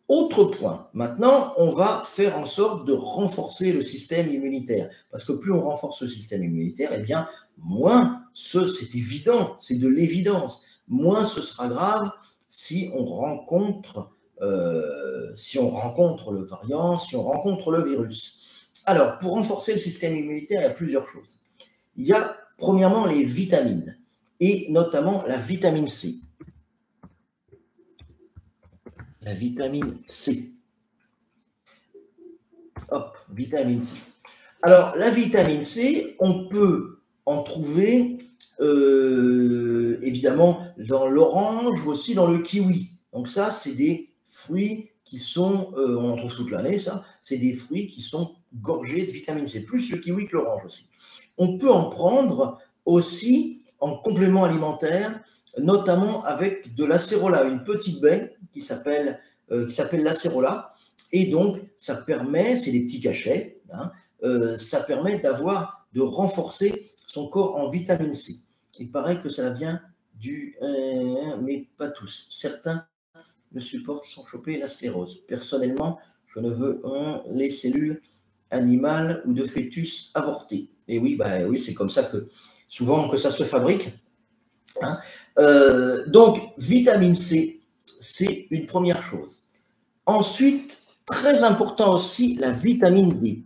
Autre point, maintenant, on va faire en sorte de renforcer le système immunitaire. Parce que plus on renforce le système immunitaire, eh bien, moins c'est évident, c'est de l'évidence, moins ce sera grave si on rencontre le variant, si on rencontre le virus. Alors, pour renforcer le système immunitaire, il y a plusieurs choses. Il y a premièrement les vitamines, et notamment la vitamine C. La vitamine C. Hop, vitamine C. Alors, la vitamine C, on peut en trouver évidemment dans l'orange ou aussi dans le kiwi. Donc ça, c'est des fruits qui sont, on en trouve toute l'année, ça, c'est des fruits qui sont gorgés de vitamine C, plus le kiwi que l'orange aussi. On peut en prendre aussi en complément alimentaire, notamment avec de l'acérola, une petite baie qui s'appelle l'acérola. Et donc, ça permet, c'est des petits cachets, hein, ça permet de renforcer son corps en vitamine C. Il paraît que ça vient mais pas tous. Certains ne supportent sans choper la sclérose. Personnellement, je ne veux les cellules animales ou de fœtus avortés. Et oui, oui, c'est comme ça que souvent que ça se fabrique. Hein. Donc, vitamine C, c'est une première chose. Ensuite, très important aussi, la vitamine D.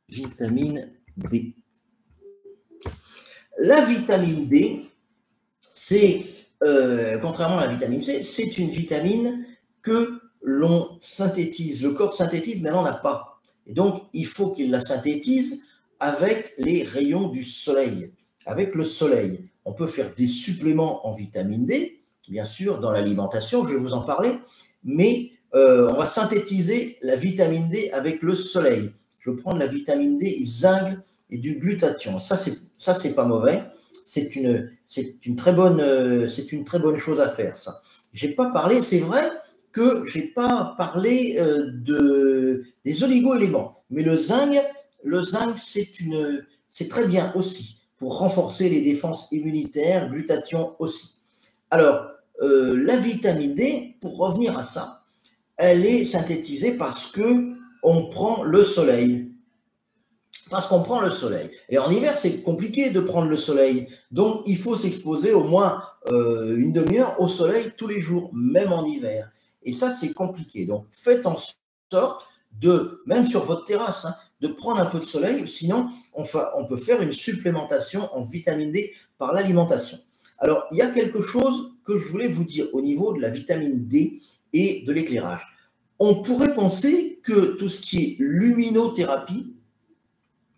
Vitamine D. La vitamine D, c'est, contrairement à la vitamine C, c'est une vitamine que l'on synthétise, le corps synthétise, mais l'on n'a pas. Et donc, il faut qu'il la synthétise avec les rayons du soleil, avec le soleil. On peut faire des suppléments en vitamine D, bien sûr, dans l'alimentation, je vais vous en parler, mais on va synthétiser la vitamine D avec le soleil. Je vais prendre la vitamine D, zinc et du glutathion. Ça, c'est pas mauvais. C'est une très bonne chose à faire, ça. J'ai pas parlé, c'est vrai que j'ai pas parlé des oligo-éléments, mais le zinc, c'est très bien aussi pour renforcer les défenses immunitaires, glutathion aussi. Alors, la vitamine D, pour revenir à ça, elle est synthétisée parce que on prend le soleil. Parce qu'on prend le soleil. Et en hiver, c'est compliqué de prendre le soleil. Donc, il faut s'exposer au moins une demi-heure au soleil tous les jours, même en hiver. Et ça, c'est compliqué. Donc, faites en sorte de, même sur votre terrasse, hein, de prendre un peu de soleil. Sinon, on peut faire une supplémentation en vitamine D par l'alimentation. Alors, il y a quelque chose que je voulais vous dire au niveau de la vitamine D et de l'éclairage. On pourrait penser que tout ce qui est luminothérapie,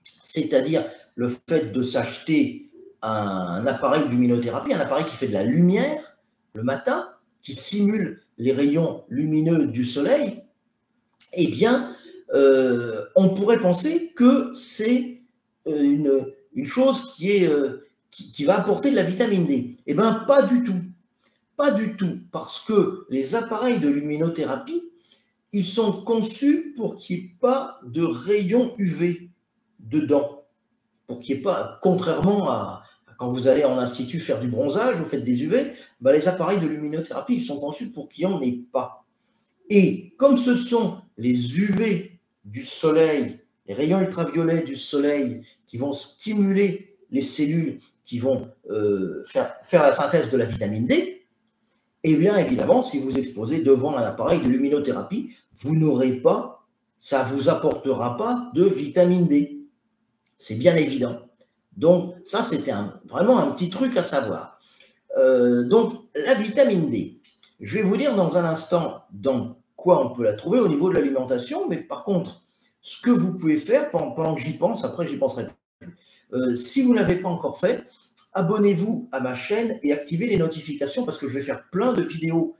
c'est-à-dire le fait de s'acheter un appareil de luminothérapie, un appareil qui fait de la lumière le matin, qui simule les rayons lumineux du soleil, eh bien, on pourrait penser que c'est une chose qui va apporter de la vitamine D. Eh bien, pas du tout. Pas du tout, parce que les appareils de luminothérapie, ils sont conçus pour qu'il n'y ait pas de rayons UV dedans, pour qu'il n'y ait pas, contrairement à quand vous allez en institut faire du bronzage, vous faites des UV, ben les appareils de luminothérapie, ils sont conçus pour qu'il n'y en ait pas. Et comme ce sont les UV du soleil, les rayons ultraviolets du soleil qui vont stimuler les cellules qui vont faire la synthèse de la vitamine D, eh bien évidemment, si vous exposez devant un appareil de luminothérapie, vous n'aurez pas, ça ne vous apportera pas de vitamine D. C'est bien évident. Donc ça, c'était vraiment un petit truc à savoir. Donc la vitamine D, je vais vous dire dans un instant dans quoi on peut la trouver au niveau de l'alimentation, mais par contre, ce que vous pouvez faire pendant que j'y pense, après j'y penserai plus. Si vous ne l'avez pas encore fait, abonnez-vous à ma chaîne et activez les notifications parce que je vais faire plein de vidéos.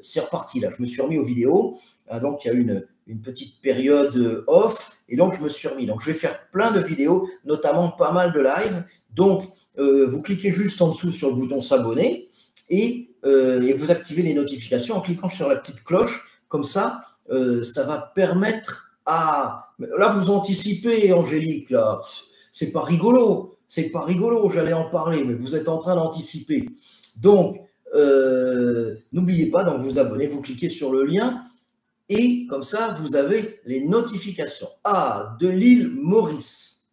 C'est reparti là, je me suis remis aux vidéos. Donc il y a une petite période off et donc je me suis remis. Donc je vais faire plein de vidéos, notamment pas mal de live. Donc vous cliquez juste en dessous sur le bouton s'abonner et vous activez les notifications en cliquant sur la petite cloche. Comme ça, ça va permettre à... Là vous anticipez, Angélique, là. C'est pas rigolo, j'allais en parler, mais vous êtes en train d'anticiper. Donc, n'oubliez pas, donc vous abonnez, vous cliquez sur le lien, et comme ça, vous avez les notifications. Ah, de l'île Maurice.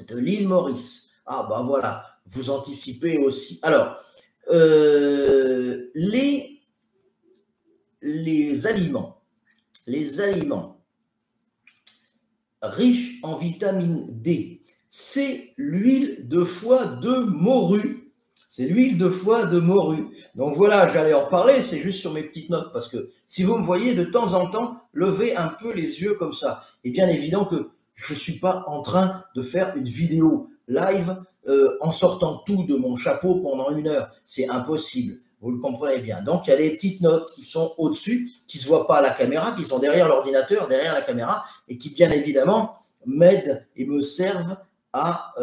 De l'île Maurice. Ah, bah voilà, vous anticipez aussi. Alors, les aliments. riche en vitamine D, c'est l'huile de foie de morue. C'est l'huile de foie de morue. Donc voilà, j'allais en parler, c'est juste sur mes petites notes, parce que si vous me voyez de temps en temps lever un peu les yeux comme ça, et bien évident que je ne suis pas en train de faire une vidéo live en sortant tout de mon chapeau pendant 1 heure. C'est impossible, vous le comprenez bien. Donc il y a des petites notes qui sont au-dessus, qui ne se voient pas à la caméra, qui sont derrière l'ordinateur, derrière la caméra, et qui bien évidemment m'aident et me servent à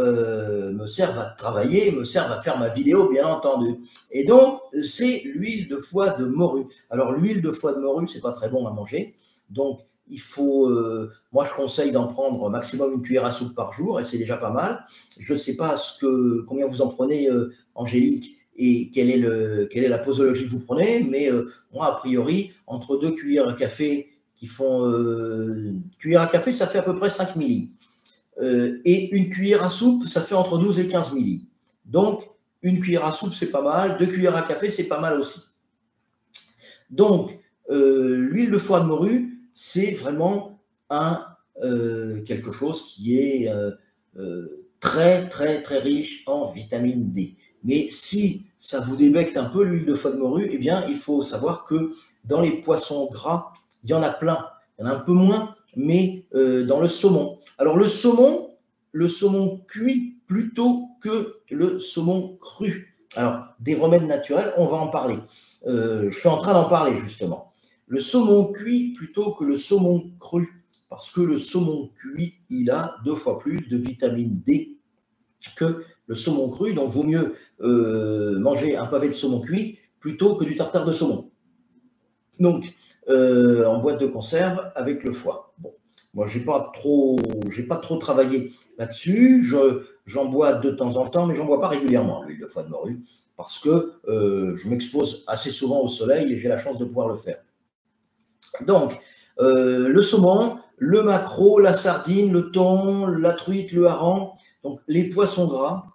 travailler, me servent à faire ma vidéo, bien entendu. Et donc, c'est l'huile de foie de morue. Alors, l'huile de foie de morue, c'est pas très bon à manger. Donc, il faut, moi, je conseille d'en prendre maximum 1 cuillère à soupe par jour, et c'est déjà pas mal. Je sais pas combien vous en prenez, Angélique, et quelle est la posologie que vous prenez, mais moi, a priori, entre 2 cuillères à café qui font... cuillère à café, ça fait à peu près 5 milli. Et 1 cuillère à soupe, ça fait entre 12 et 15 milli. Donc, 1 cuillère à soupe, c'est pas mal. 2 cuillères à café, c'est pas mal aussi. Donc, l'huile de foie de morue, c'est vraiment quelque chose qui est très, très, très riche en vitamine D. Mais si ça vous débecte un peu l'huile de foie de morue, eh bien, il faut savoir que dans les poissons gras, il y en a plein. Il y en a un peu moins, mais dans le saumon. Alors le saumon cuit plutôt que le saumon cru. Alors, des remèdes naturels, on va en parler. Je suis en train d'en parler justement. Le saumon cuit plutôt que le saumon cru, parce que le saumon cuit, il a 2 fois plus de vitamine D que le saumon cru, donc vaut mieux manger un pavé de saumon cuit plutôt que du tartare de saumon. Donc, en boîte de conserve avec le foie. Bon, moi, j'ai pas trop travaillé là-dessus. J'en bois de temps en temps, mais j'en bois pas régulièrement, l'huile de foie de morue, parce que je m'expose assez souvent au soleil et j'ai la chance de pouvoir le faire. Donc, le saumon, le maquereau, la sardine, le thon, la truite, le hareng, donc les poissons gras.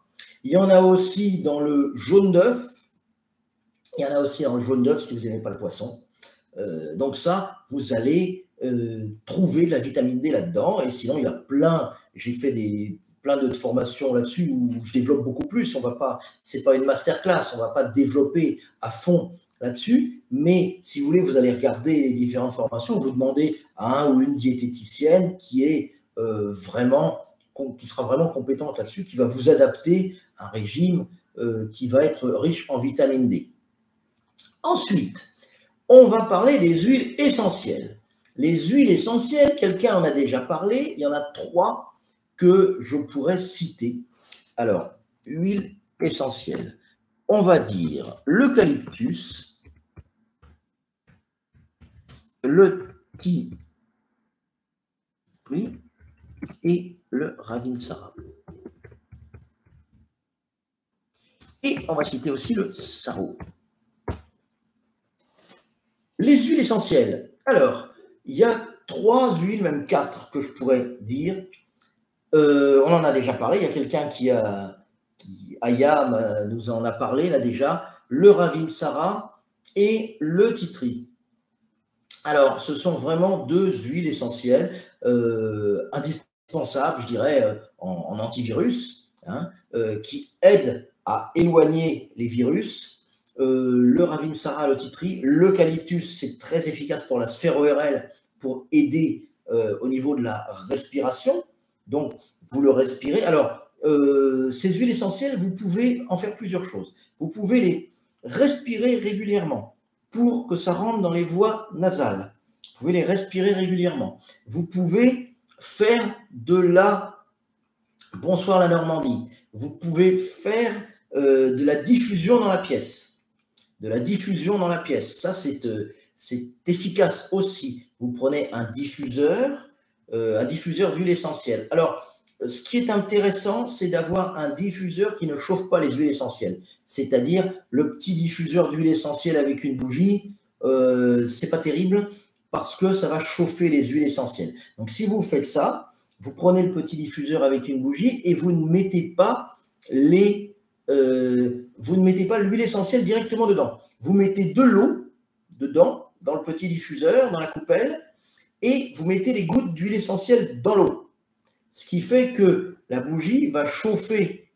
Il y en a aussi dans le jaune d'œuf. Il y en a aussi dans le jaune d'œuf si vous n'aimez pas le poisson. Donc ça, vous allez trouver de la vitamine D là-dedans. Et sinon, il y a j'ai fait plein de formations là-dessus où je développe beaucoup plus. C'est pas une masterclass, on va pas développer à fond là-dessus. Mais si vous voulez, vous allez regarder les différentes formations, vous demandez à un ou une diététicienne qui sera vraiment compétente là-dessus, qui va vous adapter un régime qui va être riche en vitamine D. Ensuite, on va parler des huiles essentielles. Les huiles essentielles, quelqu'un en a déjà parlé, il y en a 3 que je pourrais citer. Alors, huile essentielle, on va dire l'eucalyptus, le tea tree et le ravinsara. Et on va citer aussi le sarraut. Les huiles essentielles. Alors, il y a 3 huiles, même 4, que je pourrais dire. On en a déjà parlé. Il y a quelqu'un Ayam nous en a parlé là déjà. Le ravinsara et le tea tree. Alors, ce sont vraiment 2 huiles essentielles indispensables, je dirais, en antivirus, hein, qui aident à éloigner les virus. Le ravinsara, le tea tree, l'eucalyptus, c'est très efficace pour la sphère ORL, pour aider au niveau de la respiration. Donc, vous le respirez. Alors, ces huiles essentielles, vous pouvez en faire plusieurs choses. Vous pouvez les respirer régulièrement pour que ça rentre dans les voies nasales. Vous pouvez les respirer régulièrement. Vous pouvez faire bonsoir la Normandie. Vous pouvez faire de la diffusion dans la pièce. Ça, c'est efficace aussi. Vous prenez un diffuseur d'huile essentielle. Alors, ce qui est intéressant, c'est d'avoir un diffuseur qui ne chauffe pas les huiles essentielles. C'est-à-dire, le petit diffuseur d'huile essentielle avec une bougie, c'est pas terrible parce que ça va chauffer les huiles essentielles. Donc, si vous faites ça, vous prenez le petit diffuseur avec une bougie et vous ne mettez pas l'huile essentielle directement dedans. Vous mettez de l'eau dedans, dans le petit diffuseur, dans la coupelle, et vous mettez les gouttes d'huile essentielle dans l'eau. ce qui fait que la bougie va chauffer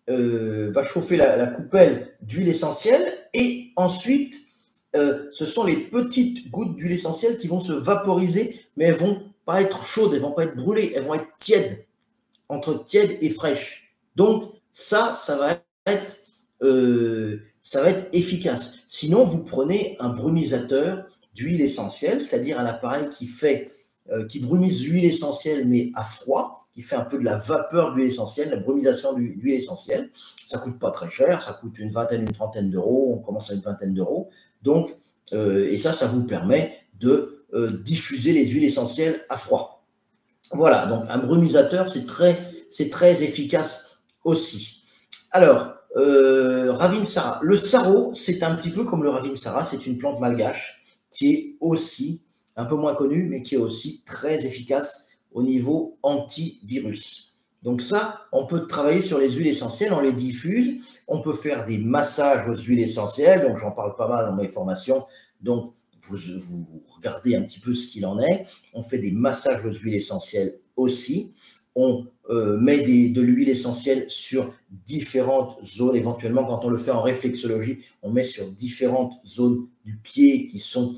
la coupelle d'huile essentielle et ensuite, ce sont les petites gouttes d'huile essentielle qui vont se vaporiser, mais elles vont pas être chaudes, elles vont pas être brûlées, elles vont être tièdes, entre tiède et fraîche. Donc ça va être efficace. Sinon, vous prenez un brumisateur d'huile essentielle, c'est-à-dire un appareil qui brumise l'huile essentielle mais à froid, qui fait un peu de la vapeur d'huile essentielle, la brumisation d'huile essentielle. Ça coûte pas très cher, ça coûte une vingtaine, une trentaine d'euros, on commence à une vingtaine d'euros. Donc, et ça vous permet de diffuser les huiles essentielles à froid. Voilà, donc un brumisateur, c'est très efficace aussi. Alors, Ravinsara. Le sarro, c'est un petit peu comme le Ravinsara, c'est une plante malgache qui est aussi un peu moins connue, mais qui est aussi très efficace au niveau antivirus. Donc ça, on peut travailler sur les huiles essentielles, on les diffuse, on peut faire des massages aux huiles essentielles, donc j'en parle pas mal dans mes formations, donc vous regardez un petit peu ce qu'il en est. On fait des massages aux huiles essentielles aussi. On met de l'huile essentielle sur différentes zones. Éventuellement, quand on le fait en réflexologie, on met sur différentes zones du pied qui sont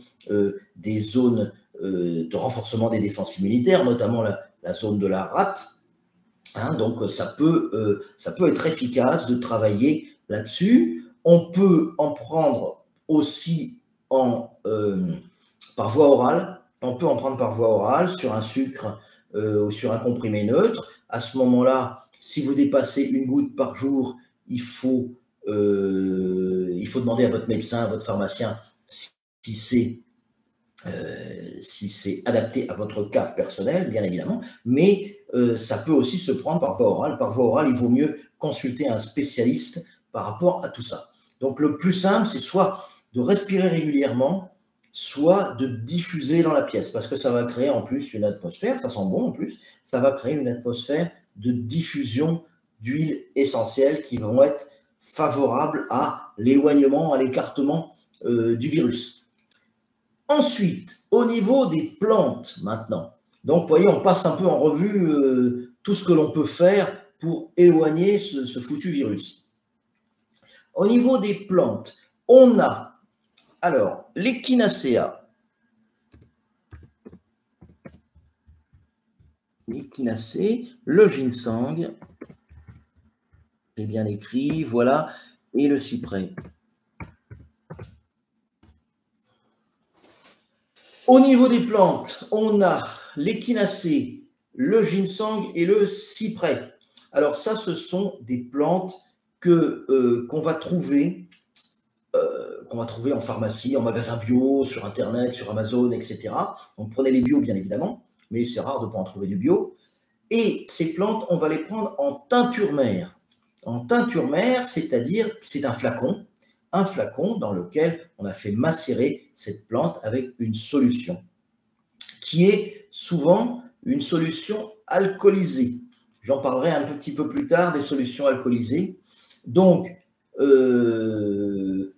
des zones de renforcement des défenses immunitaires, notamment la zone de la rate. Hein, donc, ça peut être efficace de travailler là-dessus. On peut en prendre aussi par voie orale. On peut en prendre par voie orale sur un sucre ou sur un comprimé neutre. À ce moment-là, si vous dépassez une goutte par jour, il faut demander à votre médecin, à votre pharmacien, si c'est adapté à votre cas personnel, bien évidemment, mais ça peut aussi se prendre par voie orale. Par voie orale, il vaut mieux consulter un spécialiste par rapport à tout ça. Donc, le plus simple, c'est soit de respirer régulièrement, soit de diffuser dans la pièce, parce que ça va créer en plus une atmosphère, ça sent bon en plus, ça va créer une atmosphère de diffusion d'huiles essentielles qui vont être favorables à l'éloignement, à l'écartement du virus. Ensuite, au niveau des plantes maintenant, donc vous voyez, on passe un peu en revue tout ce que l'on peut faire pour éloigner ce foutu virus. Au niveau des plantes, on a alors l'échinacea, le ginseng, c'est bien écrit, voilà, et le cyprès. Au niveau des plantes, on a l'échinacée, le ginseng et le cyprès. Alors ça, ce sont des plantes qu'on va trouver en pharmacie, en magasin bio, sur Internet, sur Amazon, etc. Donc prenez les bio, bien évidemment, mais c'est rare de ne pas en trouver du bio. Et ces plantes, on va les prendre en teinture mère. En teinture mère, c'est-à-dire c'est un flacon dans lequel on a fait macérer cette plante avec une solution, qui est souvent une solution alcoolisée. J'en parlerai un petit peu plus tard des solutions alcoolisées. Donc,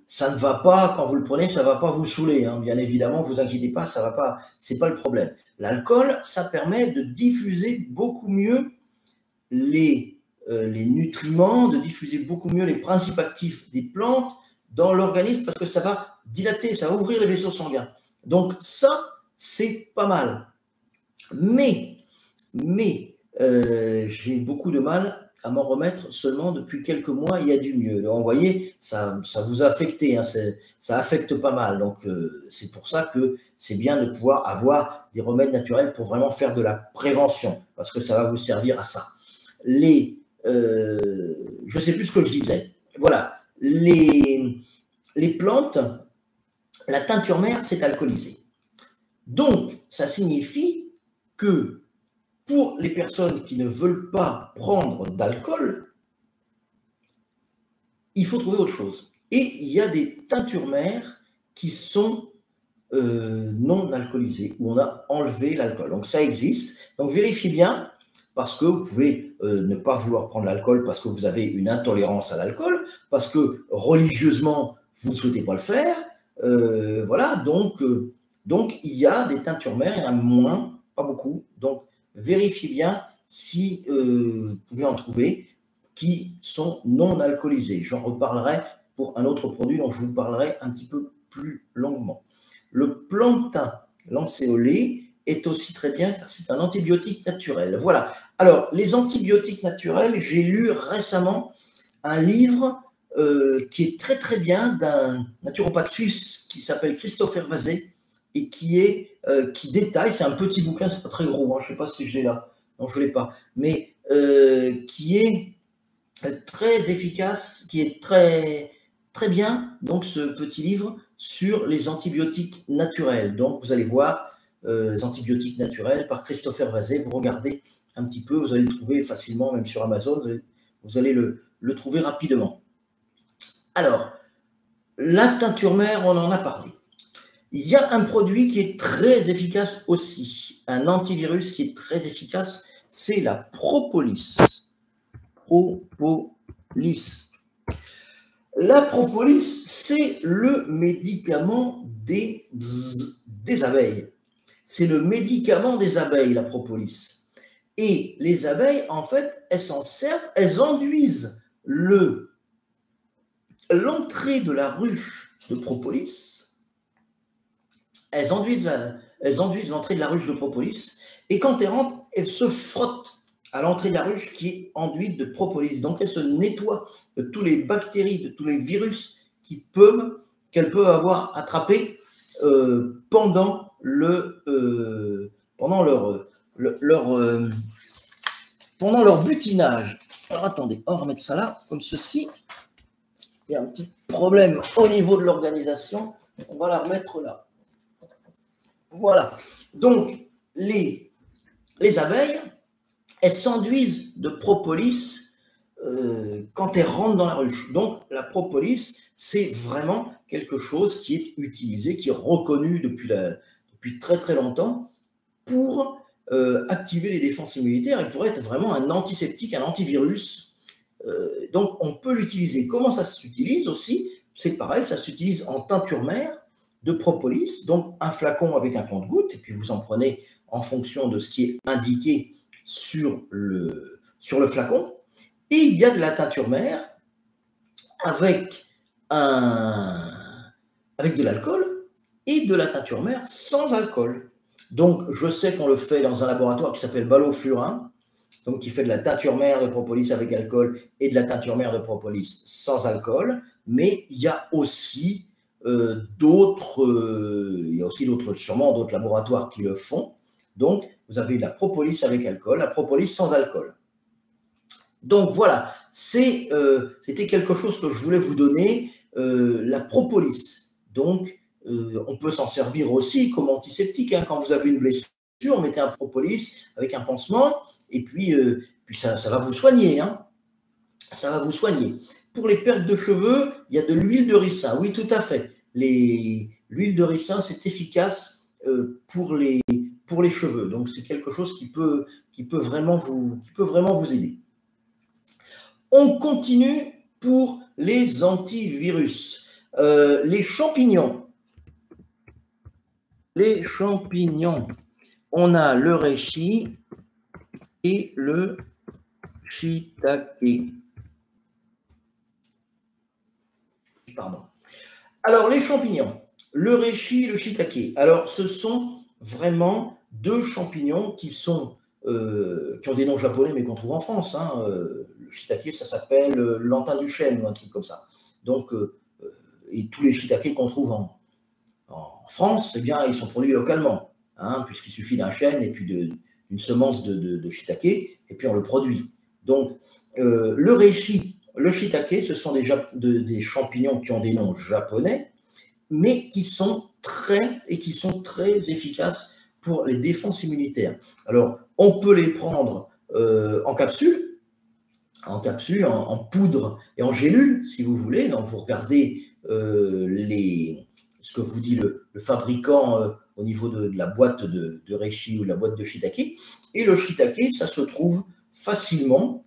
ça ne va pas, quand vous le prenez, ça ne va pas vous saouler, hein, bien évidemment, vous inquiétez pas, ça va pas, c'est pas le problème. L'alcool, ça permet de diffuser beaucoup mieux les nutriments, de diffuser beaucoup mieux les principes actifs des plantes dans l'organisme, parce que ça va dilater, ça va ouvrir les vaisseaux sanguins. Donc ça, c'est pas mal. Mais j'ai beaucoup de mal à m'en remettre seulement depuis quelques mois, il y a du mieux. Donc, vous voyez, ça vous a affecté, hein, ça affecte pas mal. Donc, c'est pour ça que c'est bien de pouvoir avoir des remèdes naturels pour vraiment faire de la prévention, parce que ça va vous servir à ça. Je ne sais plus ce que je disais. Voilà, les plantes, la teinture mère, c'est alcoolisé. Donc, ça signifie que pour les personnes qui ne veulent pas prendre d'alcool, il faut trouver autre chose. Et il y a des teintures mères qui sont non alcoolisées, où on a enlevé l'alcool. Donc ça existe. Donc vérifiez bien, parce que vous pouvez ne pas vouloir prendre l'alcool parce que vous avez une intolérance à l'alcool, parce que religieusement, vous ne souhaitez pas le faire. Voilà, donc il y a des teintures mères, il y en a moins, pas beaucoup. Donc vérifiez bien si vous pouvez en trouver, qui sont non alcoolisés. J'en reparlerai pour un autre produit dont je vous parlerai un petit peu plus longuement. Le plantain lancéolé est aussi très bien car c'est un antibiotique naturel. Voilà. Alors, les antibiotiques naturels, j'ai lu récemment un livre qui est très très bien d'un naturopathe suisse qui s'appelle Christopher Vazé et qui détaille, c'est un petit bouquin, c'est pas très gros, hein, je ne sais pas si je l'ai là, non je ne l'ai pas, mais qui est très efficace, qui est très, très bien, donc ce petit livre sur les antibiotiques naturels. Donc vous allez voir, les antibiotiques naturels par Christopher Vazé, vous regardez un petit peu, vous allez le trouver facilement, même sur Amazon, vous allez le trouver rapidement. Alors, la teinture mère, on en a parlé. Il y a un produit qui est très efficace aussi, un antivirus qui est très efficace, c'est la propolis. Propolis. La propolis, c'est le médicament des abeilles. C'est le médicament des abeilles, la propolis. Et les abeilles, en fait, elles s'en servent, elles enduisent l'entrée de la ruche de propolis. Elles enduisent l'entrée de la ruche de propolis. Et quand elles rentrent, elles se frottent à l'entrée de la ruche qui est enduite de propolis. Donc, elles se nettoient de toutes les bactéries, de tous les virus qu'elles peuvent avoir attrapés pendant leur butinage. Alors, attendez, on va remettre ça là, comme ceci. Il y a un petit problème au niveau de l'organisation. On va la remettre là. Voilà. Donc, les abeilles, elles s'enduisent de propolis quand elles rentrent dans la ruche. Donc, la propolis, c'est vraiment quelque chose qui est utilisé, qui est reconnu depuis très très longtemps pour activer les défenses immunitaires et pour être vraiment un antiseptique, un antivirus. Donc, on peut l'utiliser. Comment ça s'utilise aussi? C'est pareil, ça s'utilise en teinture mère de propolis, donc un flacon avec un compte-gouttes, et puis vous en prenez en fonction de ce qui est indiqué sur le flacon. Et il y a de la teinture mère avec de l'alcool et de la teinture mère sans alcool. Donc, je sais qu'on le fait dans un laboratoire qui s'appelle Ballot-Furin, donc qui fait de la teinture mère de propolis avec alcool et de la teinture mère de propolis sans alcool, mais il y a aussi sûrement d'autres laboratoires qui le font. Donc, vous avez la propolis avec alcool, la propolis sans alcool. Donc voilà, c'était quelque chose que je voulais vous donner, la propolis. Donc, on peut s'en servir aussi comme antiseptique. Hein. Quand vous avez une blessure, mettez un propolis avec un pansement, et puis ça va vous soigner. Hein. Ça va vous soigner. Pour les pertes de cheveux, il y a de l'huile de ricin. Oui, tout à fait. L'huile de ricin, c'est efficace pour les cheveux. Donc, c'est quelque chose qui peut vraiment vous aider. On continue pour les antivirus. Les champignons. Les champignons. On a le reishi et le shiitake. Pardon. Alors, les champignons, le reishi et le shiitake. Alors, ce sont vraiment deux champignons qui ont des noms japonais, mais qu'on trouve en France. Hein. Le shiitake, ça s'appelle lantin du chêne ou un truc comme ça. Donc, et tous les shiitake qu'on trouve en France, eh bien, ils sont produits localement, hein, puisqu'il suffit d'un chêne et puis d'une semence de shiitake, et puis on le produit. Donc, le reishi, le shiitake, ce sont des champignons qui ont des noms japonais, mais qui sont très efficaces pour les défenses immunitaires. Alors, on peut les prendre en capsule, en poudre et en gélule, si vous voulez. Donc, vous regardez ce que vous dit le fabricant au niveau de la boîte de reishi ou de la boîte de shiitake. Et le shiitake, ça se trouve facilement.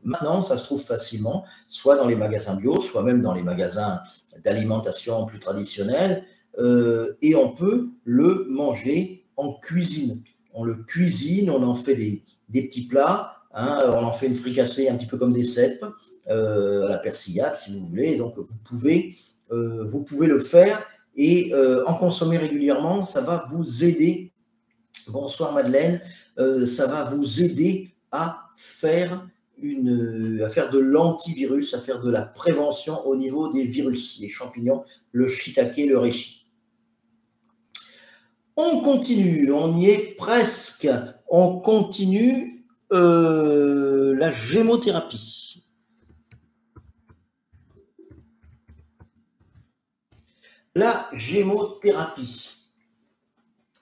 Maintenant, ça se trouve facilement, soit dans les magasins bio, soit même dans les magasins d'alimentation plus traditionnels, et on peut le manger en cuisine. On le cuisine, on en fait des petits plats. Hein, on en fait une fricassée un petit peu comme des cèpes, à la persillade si vous voulez. Donc vous pouvez le faire et en consommer régulièrement, ça va vous aider. Bonsoir Madeleine, ça va vous aider à faire de l'antivirus, à faire de la prévention au niveau des virus, les champignons, le shiitake, le reishi. On continue, on y est presque. On continue la gémothérapie. La gémothérapie.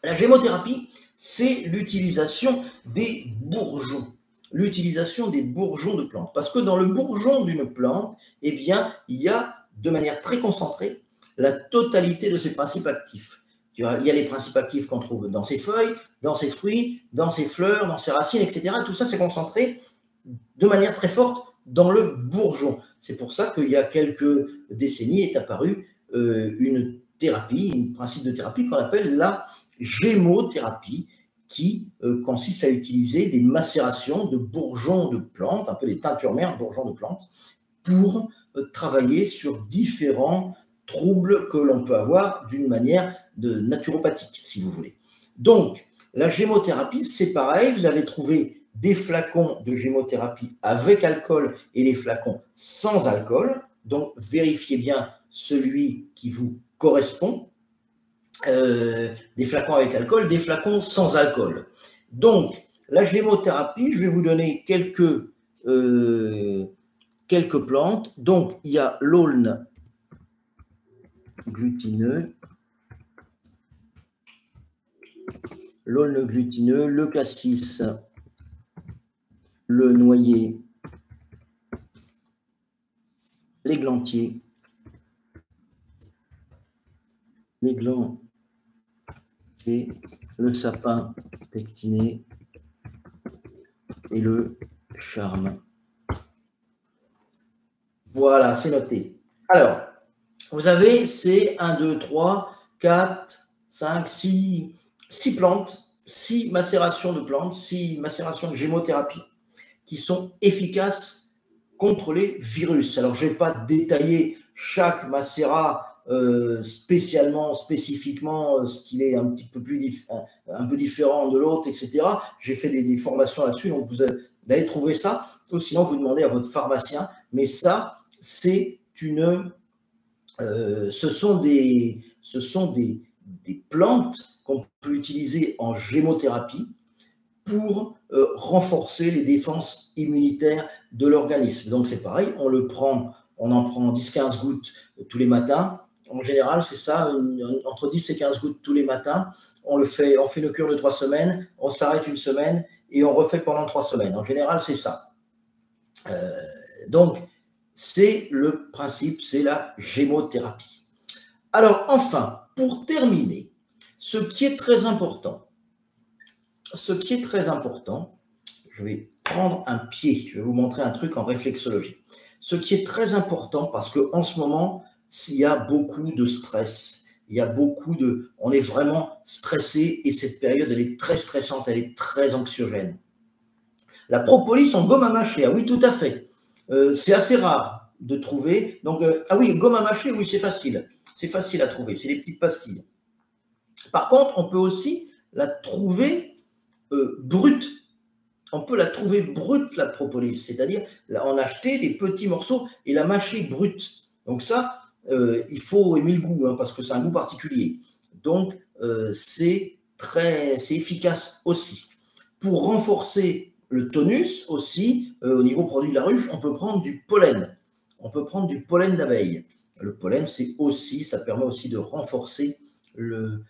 La gémothérapie, c'est l'utilisation des bourgeons. L'utilisation des bourgeons de plantes. Parce que dans le bourgeon d'une plante, eh bien, il y a de manière très concentrée la totalité de ses principes actifs. Il y a les principes actifs qu'on trouve dans ses feuilles, dans ses fruits, dans ses fleurs, dans ses racines, etc. Tout ça, c'est concentré de manière très forte dans le bourgeon. C'est pour ça qu'il y a quelques décennies est apparue une thérapie, un principe de thérapie qu'on appelle la gémothérapie, qui consiste à utiliser des macérations de bourgeons de plantes, un peu des teintures mères de bourgeons de plantes, pour travailler sur différents troubles que l'on peut avoir d'une manière naturopathique, si vous voulez. Donc, la gémothérapie, c'est pareil, vous avez trouvé des flacons de gémothérapie avec alcool et des flacons sans alcool, donc vérifiez bien celui qui vous correspond. Des flacons avec alcool, des flacons sans alcool. Donc, la gémothérapie, je vais vous donner quelques plantes. Donc, il y a l'aulne glutineux, le cassis, le noyer, l'églantier, le sapin pectiné et le charme. Voilà, c'est noté. Alors, vous avez ces 1, 2, 3, 4, 5, 6 plantes, 6 macérations de plantes, 6 macérations de gémothérapie qui sont efficaces contre les virus. Alors, je ne vais pas détailler chaque macérat spécifiquement, ce qu'il est un petit peu un peu différent de l'autre, etc. J'ai fait des formations là-dessus, donc vous allez trouver ça, ou sinon vous demandez à votre pharmacien, mais ça, c'est ce sont des plantes qu'on peut utiliser en gémothérapie pour renforcer les défenses immunitaires de l'organisme. Donc c'est pareil, on en prend 10-15 gouttes tous les matins. En général, c'est ça, entre 10 et 15 gouttes tous les matins. On fait une cure de 3 semaines, on s'arrête une semaine et on refait pendant 3 semaines. En général, c'est ça. Donc, c'est le principe, c'est la gémothérapie. Alors, enfin, pour terminer, ce qui est très important, je vais prendre un pied, je vais vous montrer un truc en réflexologie. Ce qui est très important, parce qu'en ce moment, il y a beaucoup de stress, on est vraiment stressé et cette période, elle est très stressante, elle est très anxiogène. La propolis en gomme à mâcher, ah oui, tout à fait. C'est assez rare de trouver. Donc, ah oui, gomme à mâcher, oui, c'est facile. C'est facile à trouver, c'est des petites pastilles. Par contre, on peut aussi la trouver brute. On peut la trouver brute, la propolis, c'est-à-dire en acheter des petits morceaux et la mâcher brute. Donc ça, il faut aimer le goût, hein, parce que c'est un goût particulier. Donc, c'est efficace aussi. Pour renforcer le tonus aussi, au niveau produit de la ruche, on peut prendre du pollen. On peut prendre du pollen d'abeille. Le pollen, ça permet aussi de renforcer le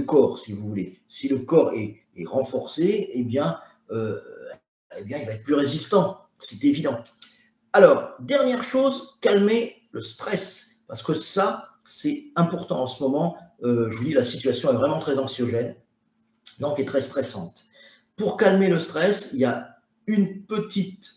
corps, si vous voulez. Si le corps est renforcé, eh bien, il va être plus résistant, c'est évident. Alors, dernière chose, calmer le stress, parce que ça, c'est important en ce moment. Je vous dis, la situation est vraiment très anxiogène, donc est très stressante. Pour calmer le stress, il y a une petite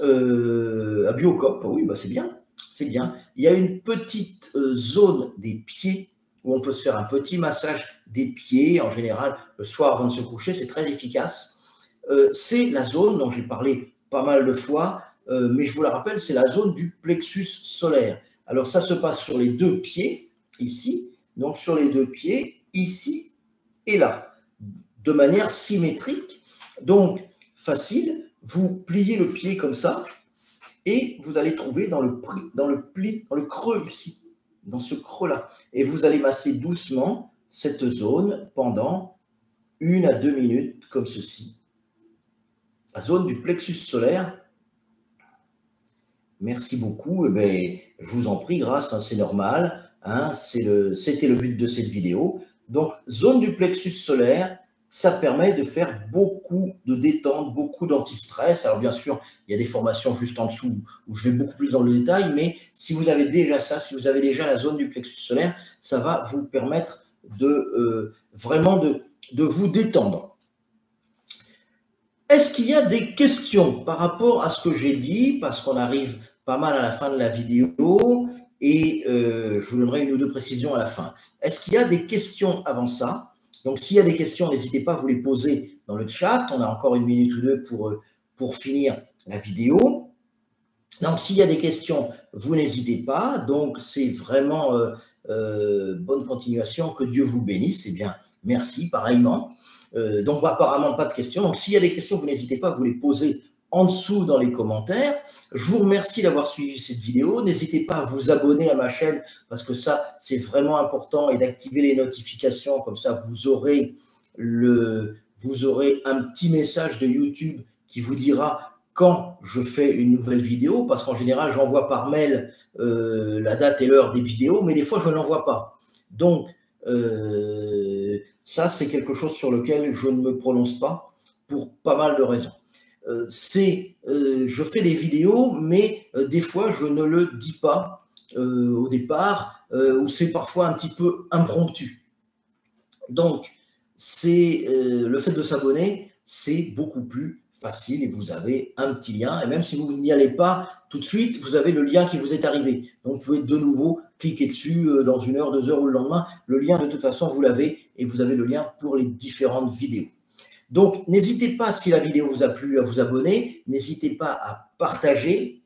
Biocop, oui, bah c'est bien. Il y a une petite zone des pieds où on peut se faire un petit massage des pieds, en général, le soir avant de se coucher, c'est très efficace. c'est la zone dont j'ai parlé pas mal de fois, mais je vous la rappelle, c'est la zone du plexus solaire. Alors ça se passe sur les deux pieds, ici, donc sur les deux pieds, ici et là, de manière symétrique. Donc, facile, vous pliez le pied comme ça, et vous allez trouver dans le creux ici, dans ce creux-là. Et vous allez masser doucement cette zone pendant 1 à 2 minutes, comme ceci. La zone du plexus solaire. Merci beaucoup. Eh bien, je vous en prie, grâce, hein, c'est normal. Hein, c'était le but de cette vidéo. Donc, zone du plexus solaire, ça permet de faire beaucoup de détente, beaucoup d'anti-stress. Alors, bien sûr, il y a des formations juste en dessous où je vais beaucoup plus dans le détail, mais si vous avez déjà ça, si vous avez déjà la zone du plexus solaire, ça va vous permettre vraiment de vous détendre. Est-ce qu'il y a des questions par rapport à ce que j'ai dit? Parce qu'on arrive pas mal à la fin de la vidéo et je vous donnerai 1 ou 2 précisions à la fin. Est-ce qu'il y a des questions avant ça? Donc, s'il y a des questions, n'hésitez pas à vous les poser dans le chat. On a encore 1 minute ou 2 pour finir la vidéo. Donc, s'il y a des questions, vous n'hésitez pas. Donc, c'est vraiment bonne continuation. Que Dieu vous bénisse. Eh bien, merci, pareillement. Donc, apparemment, pas de questions. Donc, s'il y a des questions, vous n'hésitez pas à vous les poser en dessous dans les commentaires. Je vous remercie d'avoir suivi cette vidéo. N'hésitez pas à vous abonner à ma chaîne parce que ça, c'est vraiment important, et d'activer les notifications. Comme ça, vous aurez un petit message de YouTube qui vous dira quand je fais une nouvelle vidéo, parce qu'en général, j'envoie par mail la date et l'heure des vidéos, mais des fois, je ne l'envoie pas. Donc, ça, c'est quelque chose sur lequel je ne me prononce pas pour pas mal de raisons. Je fais des vidéos, mais des fois, je ne le dis pas au départ, ou c'est parfois un petit peu impromptu. Donc, le fait de s'abonner, c'est beaucoup plus facile et vous avez un petit lien. Et même si vous n'y allez pas tout de suite, vous avez le lien qui vous est arrivé. Donc, vous pouvez de nouveau cliquer dessus dans 1 heure, 2 heures ou le lendemain. Le lien, de toute façon, vous l'avez et vous avez le lien pour les différentes vidéos. Donc, n'hésitez pas, si la vidéo vous a plu, à vous abonner. N'hésitez pas à partager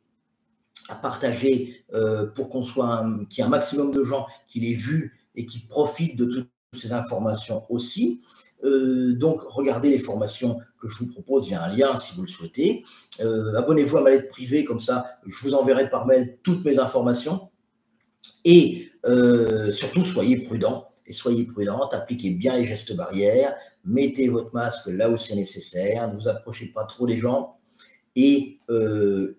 pour qu'il y ait un maximum de gens qui l'aient vu et qui profitent de toutes ces informations aussi. Donc, regardez les formations que je vous propose, il y a un lien si vous le souhaitez. Abonnez-vous à ma lettre privée, comme ça, je vous enverrai par mail toutes mes informations. Et surtout, soyez prudents et soyez prudentes, appliquez bien les gestes barrières, mettez votre masque là où c'est nécessaire, ne vous approchez pas trop des gens et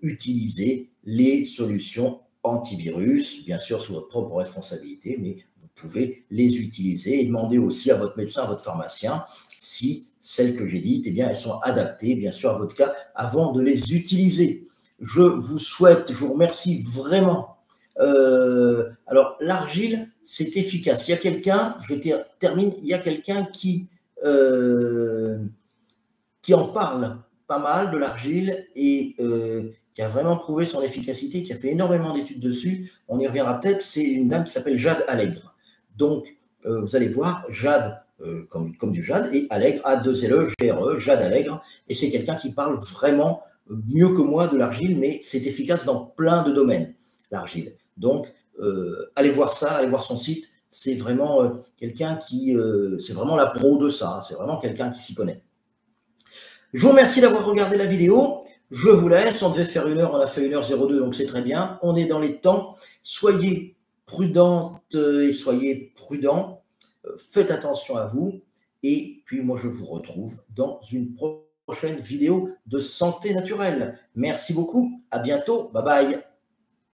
utilisez les solutions antivirus, bien sûr sous votre propre responsabilité, mais vous pouvez les utiliser et demandez aussi à votre médecin, à votre pharmacien, si celles que j'ai dites, eh bien, elles sont adaptées, bien sûr, à votre cas, avant de les utiliser. Je vous remercie vraiment. Alors, l'argile, c'est efficace. Il y a quelqu'un, je termine, il y a quelqu'un qui en parle pas mal de l'argile et qui a vraiment prouvé son efficacité, qui a fait énormément d'études dessus. On y reviendra peut-être. C'est une dame qui s'appelle Jade Allègre. Donc, vous allez voir, Jade, comme du Jade, et Allègre, A2LE, GRE, Jade Allègre. Et c'est quelqu'un qui parle vraiment mieux que moi de l'argile, mais c'est efficace dans plein de domaines, l'argile. Donc, allez voir ça, allez voir son site. C'est vraiment quelqu'un c'est vraiment la pro de ça. C'est vraiment quelqu'un qui s'y connaît. Je vous remercie d'avoir regardé la vidéo. Je vous laisse. On devait faire 1 heure, on a fait 1h02, donc c'est très bien. On est dans les temps. Soyez prudentes et soyez prudents. Faites attention à vous. Et puis, moi, je vous retrouve dans une prochaine vidéo de santé naturelle. Merci beaucoup. À bientôt. Bye bye.